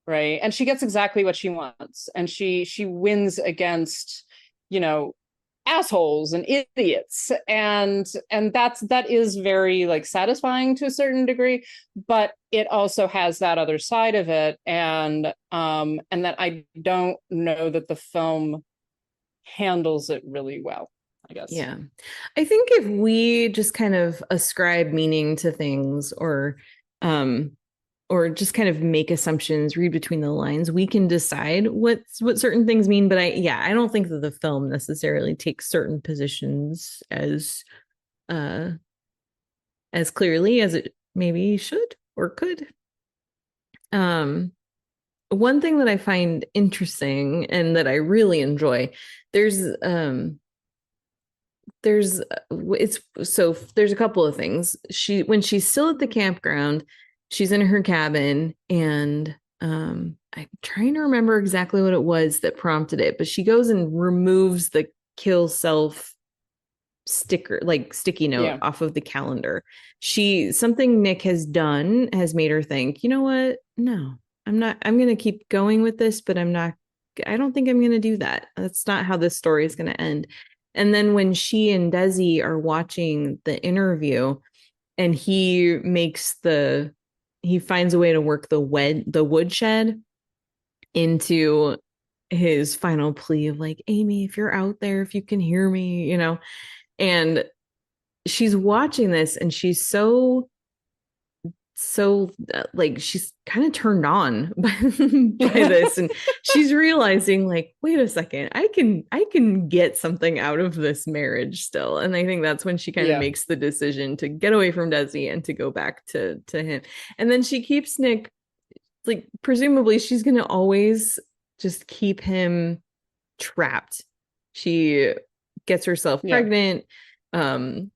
right? And she gets exactly what she wants, and she wins against, assholes and idiots, and that is very like satisfying to a certain degree, but it also has that other side of it, and that I don't know that the film handles it really well, I guess. Yeah. I think if we just kind of ascribe meaning to things, or just kind of make assumptions, read between the lines, we can decide what certain things mean. But I don't think that the film necessarily takes certain positions as clearly as it maybe should or could. One thing that I find interesting and that I really enjoy, there's a couple of things. When she's still at the campground, she's in her cabin, and I'm trying to remember exactly what it was that prompted it, but she goes and removes the kill self sticker, like sticky note, off of the calendar. Something Nick has done has made her think, you know what? No, I'm not. I'm going to keep going with this, but I'm not I don't think I'm going to do that. That's not how this story is going to end. And then when she and Desi are watching the interview, and he finds a way to work the woodshed into his final plea of like, Amy, if you're out there, if you can hear me, and she's watching this and she's so like she's kind of turned on by this, and she's realizing like, wait a second, I can get something out of this marriage still. And I think that's when she kind of makes the decision to get away from Desi and to go back to him. And then she keeps Nick, like presumably she's gonna always just keep him trapped. She gets herself pregnant.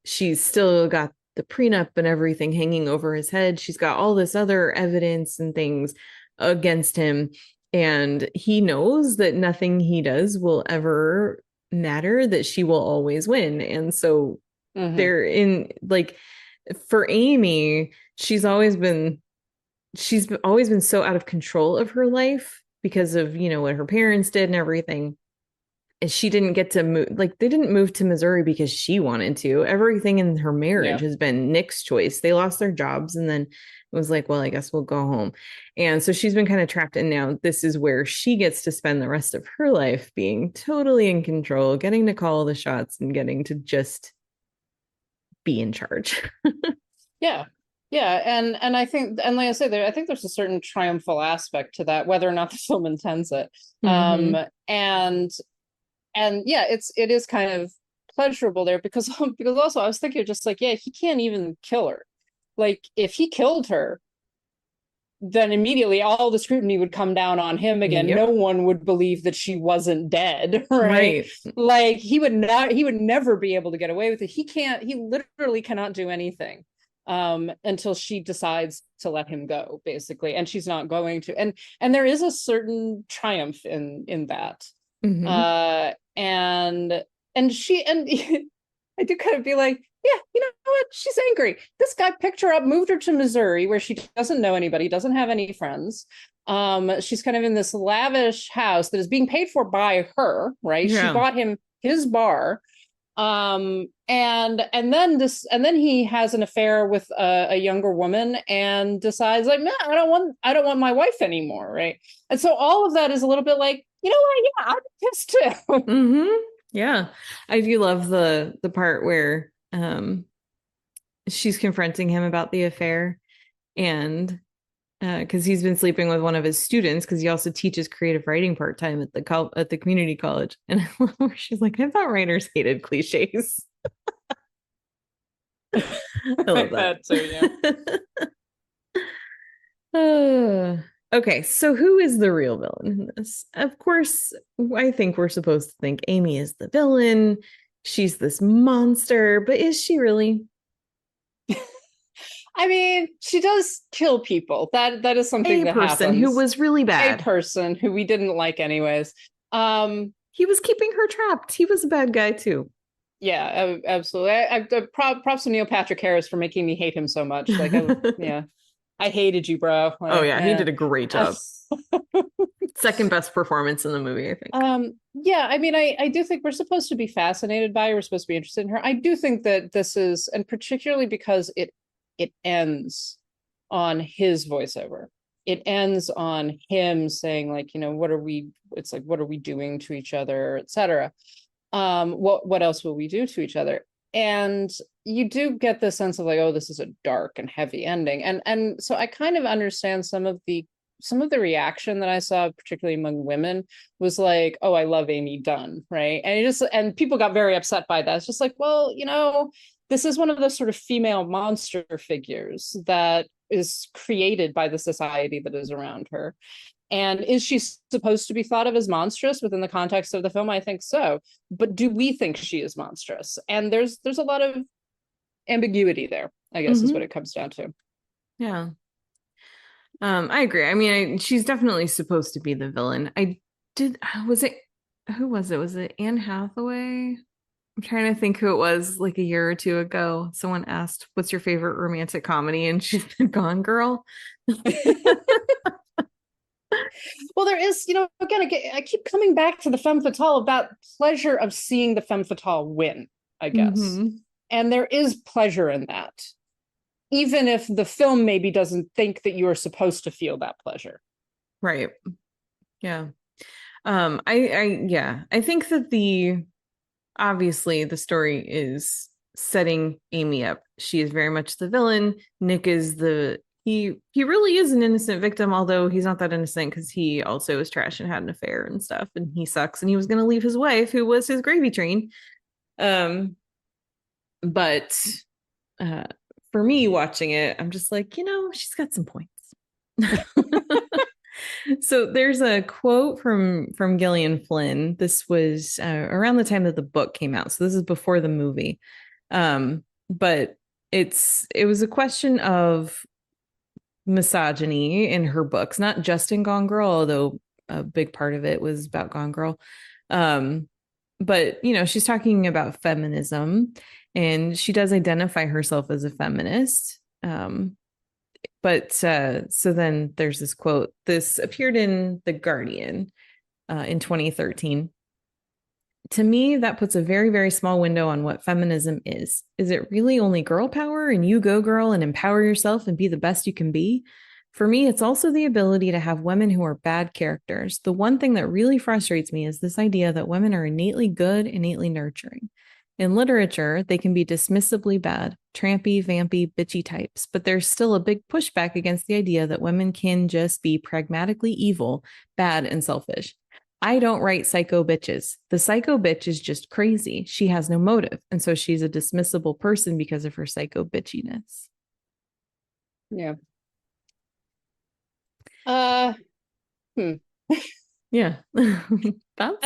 She's still got the prenup and everything hanging over his head. She's got all this other evidence and things against him. And he knows that nothing he does will ever matter, that she will always win. And so they're in, like, for Amy, she's always been so out of control of her life because of, what her parents did and everything. She didn't get to move, like they didn't move to Missouri because she wanted to. Everything in her marriage has been Nick's choice. They lost their jobs and then it was like, well, I guess we'll go home. And so she's been kind of trapped. And now this is where she gets to spend the rest of her life being totally in control, getting to call the shots and getting to just be in charge. Yeah. And I think, and like I say, I think there's a certain triumphal aspect to that, whether or not the film intends it. And yeah, it is kind of pleasurable there because also I was thinking just like, he can't even kill her. Like if he killed her, then immediately all the scrutiny would come down on him again. No one would believe that she wasn't dead, right? Like he would never be able to get away with it. He literally cannot do anything until she decides to let him go, basically. And she's not going to. And there is a certain triumph in that. And I do kind of be like, yeah, you know what? She's angry. This guy picked her up, moved her to Missouri, where she doesn't know anybody, doesn't have any friends. She's kind of in this lavish house that is being paid for by her, right? She bought him his bar. And then he has an affair with a younger woman and decides like, man, I don't want my wife anymore, right? And so all of that is a little bit like, you know what? Yeah, I'm pissed too. Yeah, I do love the part where she's confronting him about the affair, and because he's been sleeping with one of his students, because he also teaches creative writing part-time at the community college. And I love where she's like, I thought writers hated cliches. I love that too, yeah. Okay, so who is the real villain in this? Of course, I think we're supposed to think Amy is the villain. She's this monster, but is she really? I mean, she does kill people. That is something that happens. A person who was really bad. A person who we didn't like anyways. He was keeping her trapped. He was a bad guy too. Yeah, absolutely. Props to Neil Patrick Harris for making me hate him so much. Like, I hated you, bro. Like, he did a great job. Second best performance in the movie, I think. Yeah, I mean, I do think we're supposed to be fascinated by her. We're supposed to be interested in her. I do think that this is, and particularly because it ends on his voiceover. It ends on him saying, like, what are we doing to each other, etc. What else will we do to each other? And you do get the sense of like, oh, this is a dark and heavy ending. And so I kind of understand some of the reaction that I saw, particularly among women, was like, oh, I love Amy Dunn, right? And people got very upset by that. It's just like, well, this is one of those sort of female monster figures that is created by the society that is around her. And is she supposed to be thought of as monstrous within the context of the film? I think so. But do we think she is monstrous? And there's a lot of ambiguity there, I guess, is what it comes down to. Yeah. I agree. I mean, she's definitely supposed to be the villain. Who was it? Was it Anne Hathaway? I'm trying to think who it was, like a year or two ago. Someone asked, what's your favorite romantic comedy? And she said, Gone Girl. Well, there is, again, I keep coming back to the femme fatale about pleasure of seeing the femme fatale win, I guess. Mhm. And there is pleasure in that, even if the film maybe doesn't think that you are supposed to feel that pleasure. Right. Yeah. I think that obviously the story is setting Amy up. She is very much the villain. Nick is he really is an innocent victim, although he's not that innocent because he also is trash and had an affair and stuff, and he sucks, and he was going to leave his wife, who was his gravy train. But for me watching it, I'm just like, she's got some points. So there's a quote from Gillian Flynn. This was around the time that the book came out, so this is before the movie. But it was a question of misogyny in her books, not just in Gone Girl, although a big part of it was about Gone Girl. But she's talking about feminism, and she does identify herself as a feminist. But so then there's this quote. This appeared in The Guardian in 2013. To me, that puts a very, very small window on what feminism is. Is it really only girl power and you go girl and empower yourself and be the best you can be? For me, it's also the ability to have women who are bad characters. The one thing that really frustrates me is this idea that women are innately good, innately nurturing. In literature, they can be dismissively bad, trampy, vampy, bitchy types, but there's still a big pushback against the idea that women can just be pragmatically evil, bad, and selfish. I don't write psycho bitches. The psycho bitch is just crazy. She has no motive, and so she's a dismissible person because of her psycho bitchiness. Yeah. Yeah. That's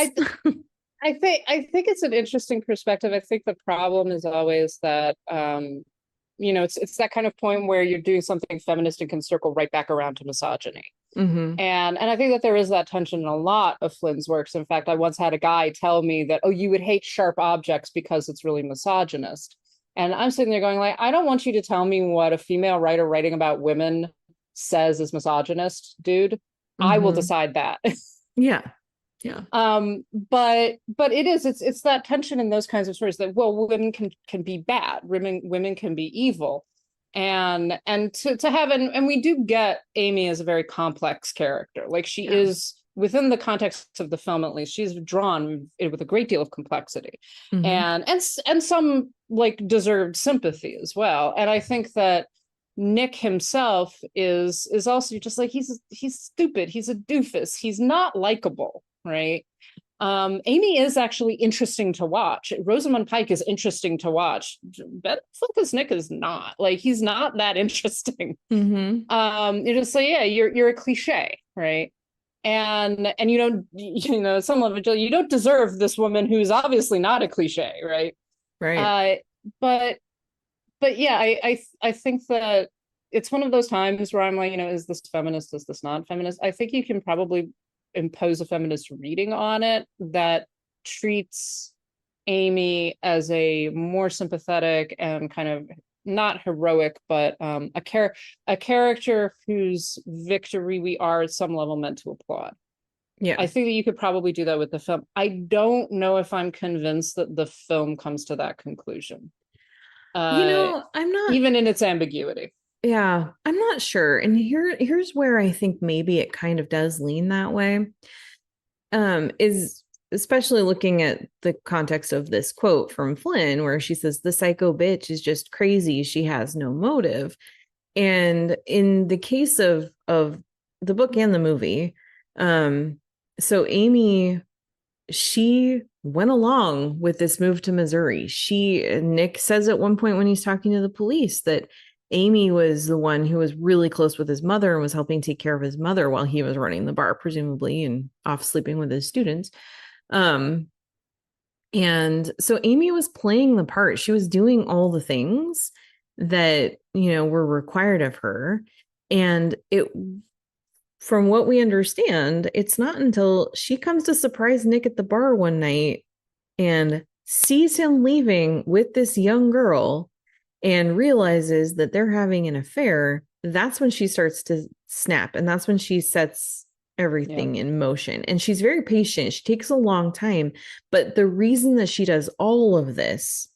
I think it's an interesting perspective. I think the problem is always that it's that kind of point where you're doing something feminist and can circle right back around to misogyny. Mm-hmm. And I think that there is that tension in a lot of Flynn's works. In fact, I once had a guy tell me that, oh, you would hate Sharp Objects because it's really misogynist. And I'm sitting there going, like, I don't want you to tell me what a female writer writing about women says is misogynist, dude. Mm-hmm. I will decide that. Yeah. Yeah. But it's that tension in those kinds of stories that, well, women can be bad, women can be evil. And to have and we do get Amy as a very complex character. Like she is, within the context of the film, at least, she's drawn with a great deal of complexity. Mm-hmm. and some like deserved sympathy as well. And I think that Nick himself is also just like he's stupid, he's a doofus, he's not likable, right? Amy is actually interesting to watch. Rosamund Pike is interesting to watch. Ben Affleck's Nick is not. Like, he's not that interesting. Mm-hmm. You're just like, yeah, you're a cliche, right? And some level, you don't deserve this woman who's obviously not a cliche, right? Right. But yeah, I think that it's one of those times where I'm like, is this feminist? Is this not feminist? I think you can probably impose a feminist reading on it that treats Amy as a more sympathetic and kind of not heroic, but a character whose victory we are at some level meant to applaud. Yeah, I think that you could probably do that with the film. I don't know if I'm convinced that the film comes to that conclusion. I'm not, even in its ambiguity. Yeah, I'm not sure. And here's where I think maybe it kind of does lean that way. Is especially looking at the context of this quote from Flynn, where she says, the psycho bitch is just crazy. She has no motive. And in the case of the book and the movie, so Amy, she went along with this move to Missouri. Nick says at one point when he's talking to the police that Amy was the one who was really close with his mother and was helping take care of his mother while he was running the bar, presumably, and off sleeping with his students. And so Amy was playing the part. She was doing all the things that, were required of her. And from what we understand, it's not until she comes to surprise Nick at the bar one night and sees him leaving with this young girl and realizes that they're having an affair, that's when she starts to snap. And that's when she sets everything in motion. And she's very patient. She takes a long time. But the reason that she does all of this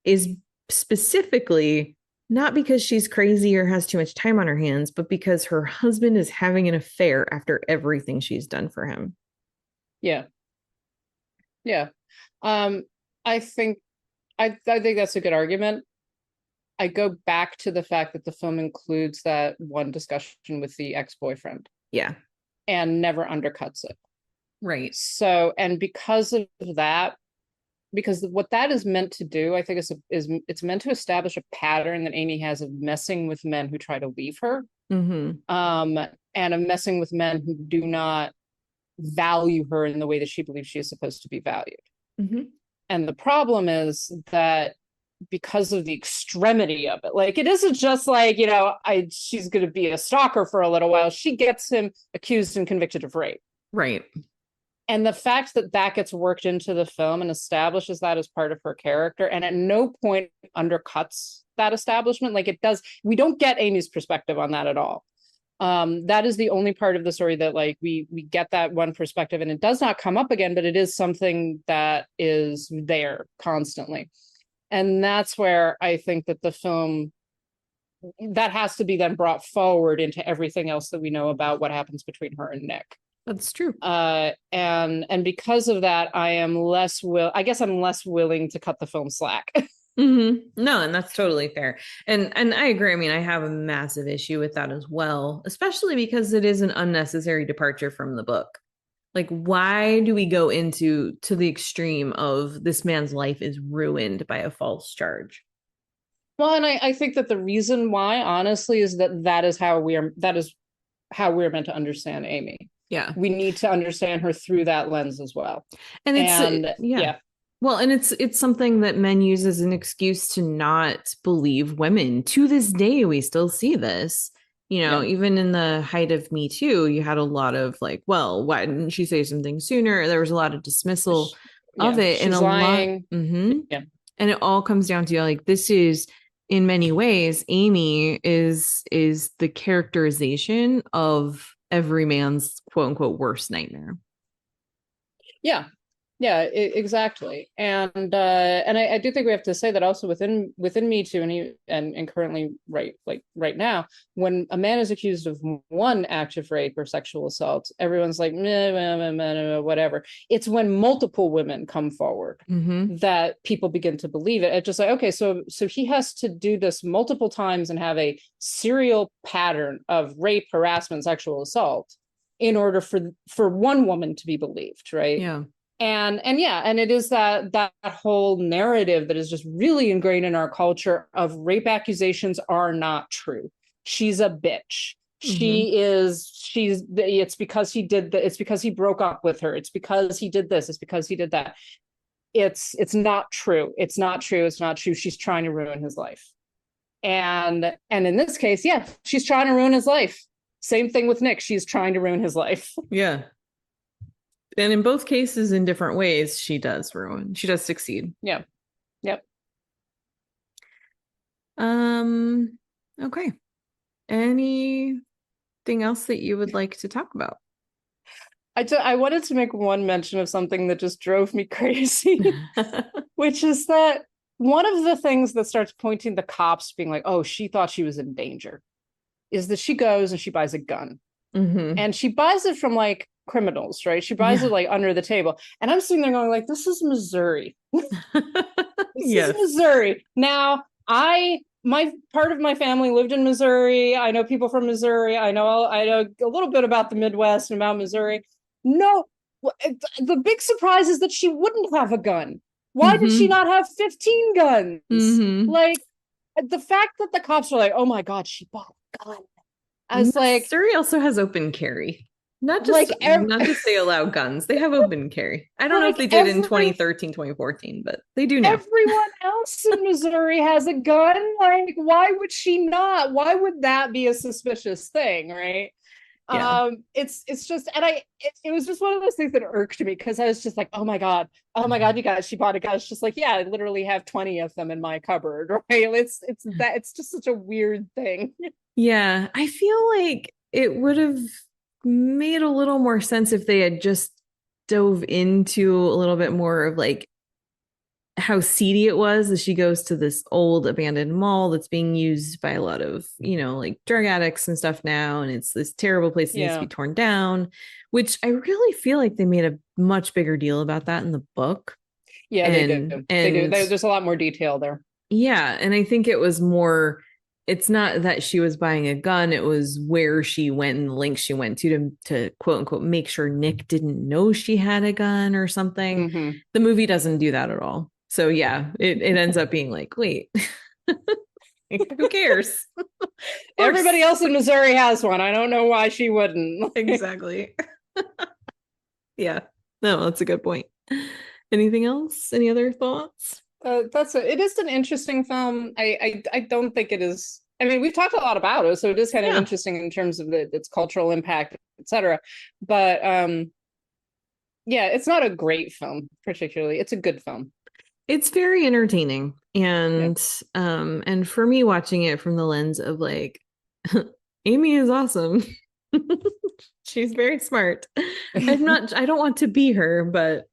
is specifically not because she's crazy or has too much time on her hands, but because her husband is having an affair after everything she's done for him. Yeah. Yeah. I think that's a good argument. I go back to the fact that the film includes that one discussion with the ex-boyfriend. Yeah. And never undercuts it. Right. So, and because of that, because what that is meant to do, I think is it's meant to establish a pattern that Amy has of messing with men who try to leave her, and of messing with men who do not value her in the way that she believes she is supposed to be valued. And the problem is that because of the extremity of it, like, it isn't just like, you know, she's going to be a stalker for a little while. She gets him accused and convicted of rape. Right. And the fact that that gets worked into the film and establishes that as part of her character, and at no point undercuts that establishment, like it does, we don't get Amy's perspective on that at all. That is the only part of the story that, like, we get that one perspective, and it does not come up again, but it is something that is there constantly. And that's where I think that the film, that has to be then brought forward into everything else that we know about what happens between her and Nick. That's true. And because of that, I'm less willing to cut the film slack. No, and that's totally fair. And I agree. I mean, I have a massive issue with that as well, especially because it is an unnecessary departure from the book. Like, why do we go to the extreme of this man's life is ruined by a false charge? Well, and I think that the reason why, honestly, is that is how we're meant to understand Amy. Yeah. We need to understand her through that lens as well. And well, and it's something that men use as an excuse to not believe women. To this day, we still see this. You know, even in the height of Me Too, you had a lot of like, well, why didn't she say something sooner? There was a lot of dismissal of it. She's and a lying. lot. And it all comes down to, like, this is, in many ways, Amy is the characterization of every man's quote unquote worst nightmare. Exactly. And I do think we have to say that also within Me Too, and currently right now, when a man is accused of one act of rape or sexual assault, everyone's like, whatever. It's when multiple women come forward that people begin to believe it. It's just like, okay, so he has to do this multiple times and have a serial pattern of rape, harassment, sexual assault in order for one woman to be believed, right? Yeah. And it is that whole narrative that is just really ingrained in our culture of rape accusations are not true. She's a bitch. It's because he did it's because he broke up with her. It's because he did this. It's because he did that. It's not true. It's not true. It's not true. She's trying to ruin his life. And in this case, she's trying to ruin his life. Same thing with Nick. She's trying to ruin his life. Yeah. And in both cases, in different ways, she does succeed. Yeah. Yep. Okay. Anything else that you would like to talk about? I wanted to make one mention of something that just drove me crazy, which is that one of the things that starts pointing the cops being like, oh, she thought she was in danger, is that she goes and she buys a gun. And she buys it from like criminals, right? She buys it like under the table. And I'm sitting there going like, this is Missouri. This is Missouri. Now, my part of my family lived in Missouri. I know people from Missouri. I know a little bit about the Midwest and about Missouri. No, the big surprise is that she wouldn't have a gun. Why did she not have 15 guns? Like, the fact that the cops were like, oh my God, she bought a gun. I was like, Missouri also has open carry. Not just they allow guns. They have open carry. I don't know if they did in 2013, 2014, but they do now. Everyone else in Missouri has a gun. Like, why would she not? Why would that be a suspicious thing, right? Yeah. It's just, and it was just one of those things that irked me, because I was just like, oh my god, you guys, she bought a gun. It's just like, yeah, I literally have 20 of them in my cupboard, right? It's just such a weird thing. Yeah, I feel like it would have made a little more sense if they had just dove into a little bit more of like how seedy it was as she goes to this old abandoned mall that's being used by a lot of, like drug addicts and stuff now. And it's this terrible place that needs to be torn down, which I really feel like they made a much bigger deal about that in the book. Yeah, they do. They do. There's a lot more detail there. Yeah. And I think it was more, it's not that she was buying a gun. It was where she went and the links she went to quote unquote, make sure Nick didn't know she had a gun or something. Mm-hmm. The movie doesn't do that at all. So yeah, it ends up being like, wait, who cares? Everybody else in Missouri has one. I don't know why she wouldn't. Exactly. Yeah. No, that's a good point. Anything else? Any other thoughts? It is an interesting film. I don't think it is. I mean, we've talked a lot about it, so it is kind of interesting in terms of its cultural impact, etc. But yeah, it's not a great film particularly. It's a good film. It's very entertaining, and for me, watching it from the lens of like, Amy is awesome. She's very smart. I don't want to be her, but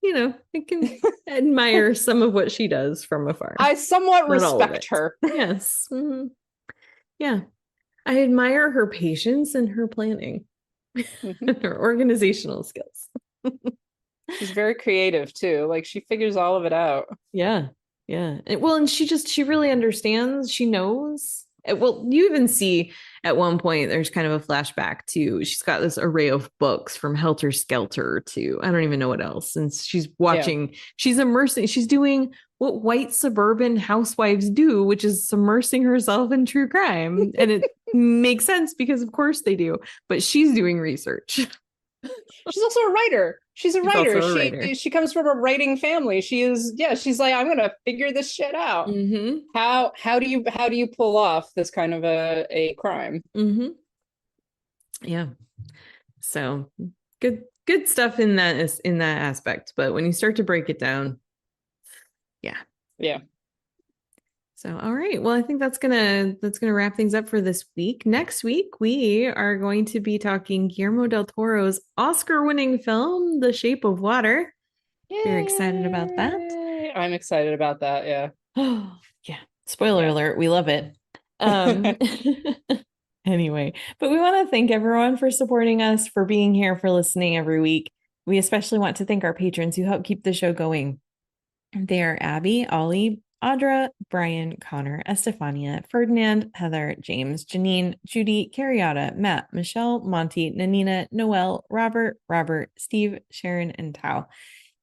I can admire some of what she does from afar. I somewhat respect her. Yes. Mm-hmm. Yeah. I admire her patience and her planning, her organizational skills. She's very creative too. Like she figures all of it out. Yeah. Yeah. And she really understands. She knows. Well, you even see at one point there's kind of a flashback to she's got this array of books from Helter Skelter to I don't even know what else. And she's watching, she's immersing, she's doing what white suburban housewives do, which is submersing herself in true crime. And it makes sense because of course they do, but she's doing research. She's also a writer. She's a writer. She comes from a writing family. She's like, I'm gonna figure this shit out. Mm-hmm. How do you pull off this kind of a crime? Mm-hmm. Yeah. So good stuff in that aspect. But when you start to break it down, yeah. So, all right. Well, I think that's gonna wrap things up for this week. Next week, we are going to be talking Guillermo del Toro's Oscar-winning film, The Shape of Water. Yay! You're excited about that? I'm excited about that. Yeah. Oh, yeah. Spoiler alert. We love it. Anyway, but we want to thank everyone for supporting us, for being here, for listening every week. We especially want to thank our patrons who help keep the show going. They are Abby, Ollie, Audra, Brian, Connor, Estefania, Ferdinand, Heather, James, Janine, Judy, Carriotta, Matt, Michelle, Monty, Nanina, Noel, Robert, Steve, Sharon, and Tao.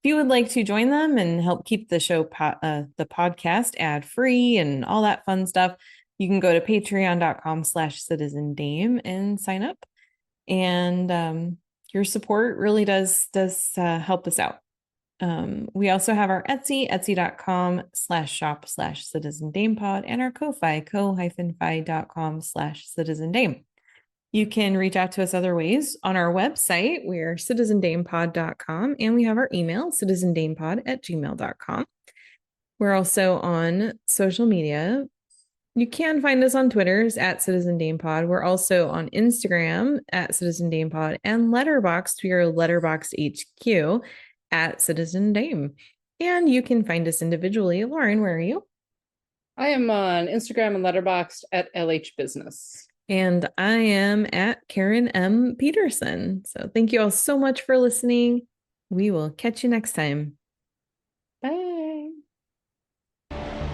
If you would like to join them and help keep the show, the podcast ad-free and all that fun stuff, you can go to patreon.com/citizendame and sign up. And your support really does help us out. We also have our etsy.com/shop/citizendamepod, and our Ko-Fi, ko-fi.com/citizendame. You can reach out to us other ways on our website. We're citizendamepod.com, and we have our email, citizendamepod@gmail.com. We're also on social media. You can find us on Twitter @CitizenDamePod. We're also on Instagram @CitizenDamePod, and Letterboxd. We are Letterboxd HQ @CitizenDame. And you can find us individually. Lauren, where are you? I am on Instagram and Letterboxd @LHBusiness. And I am @Karen M. Peterson. So thank you all so much for listening. We will catch you next time. Bye.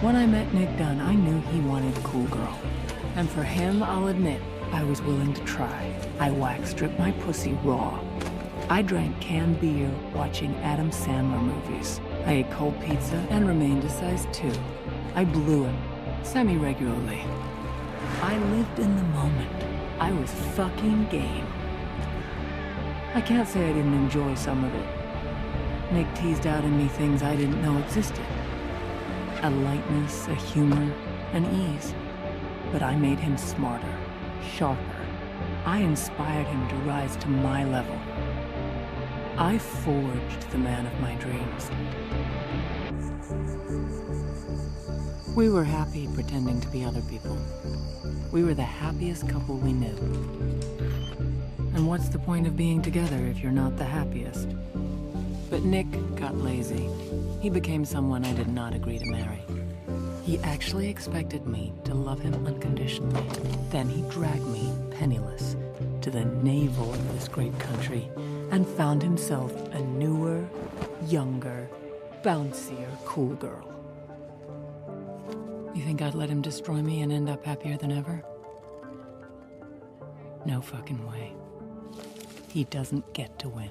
When I met Nick Dunn, I knew he wanted a cool girl. And for him, I'll admit, I was willing to try. I wax stripped my pussy raw. I drank canned beer watching Adam Sandler movies. I ate cold pizza and remained a size 2. I blew him, semi-regularly. I lived in the moment. I was fucking game. I can't say I didn't enjoy some of it. Nick teased out in me things I didn't know existed. A lightness, a humor, an ease. But I made him smarter, sharper. I inspired him to rise to my level. I forged the man of my dreams. We were happy pretending to be other people. We were the happiest couple we knew. And what's the point of being together if you're not the happiest? But Nick got lazy. He became someone I did not agree to marry. He actually expected me to love him unconditionally. Then he dragged me, penniless, to the navel of this great country and found himself a newer, younger, bouncier, cool girl. You think I'd let him destroy me and end up happier than ever? No fucking way. He doesn't get to win.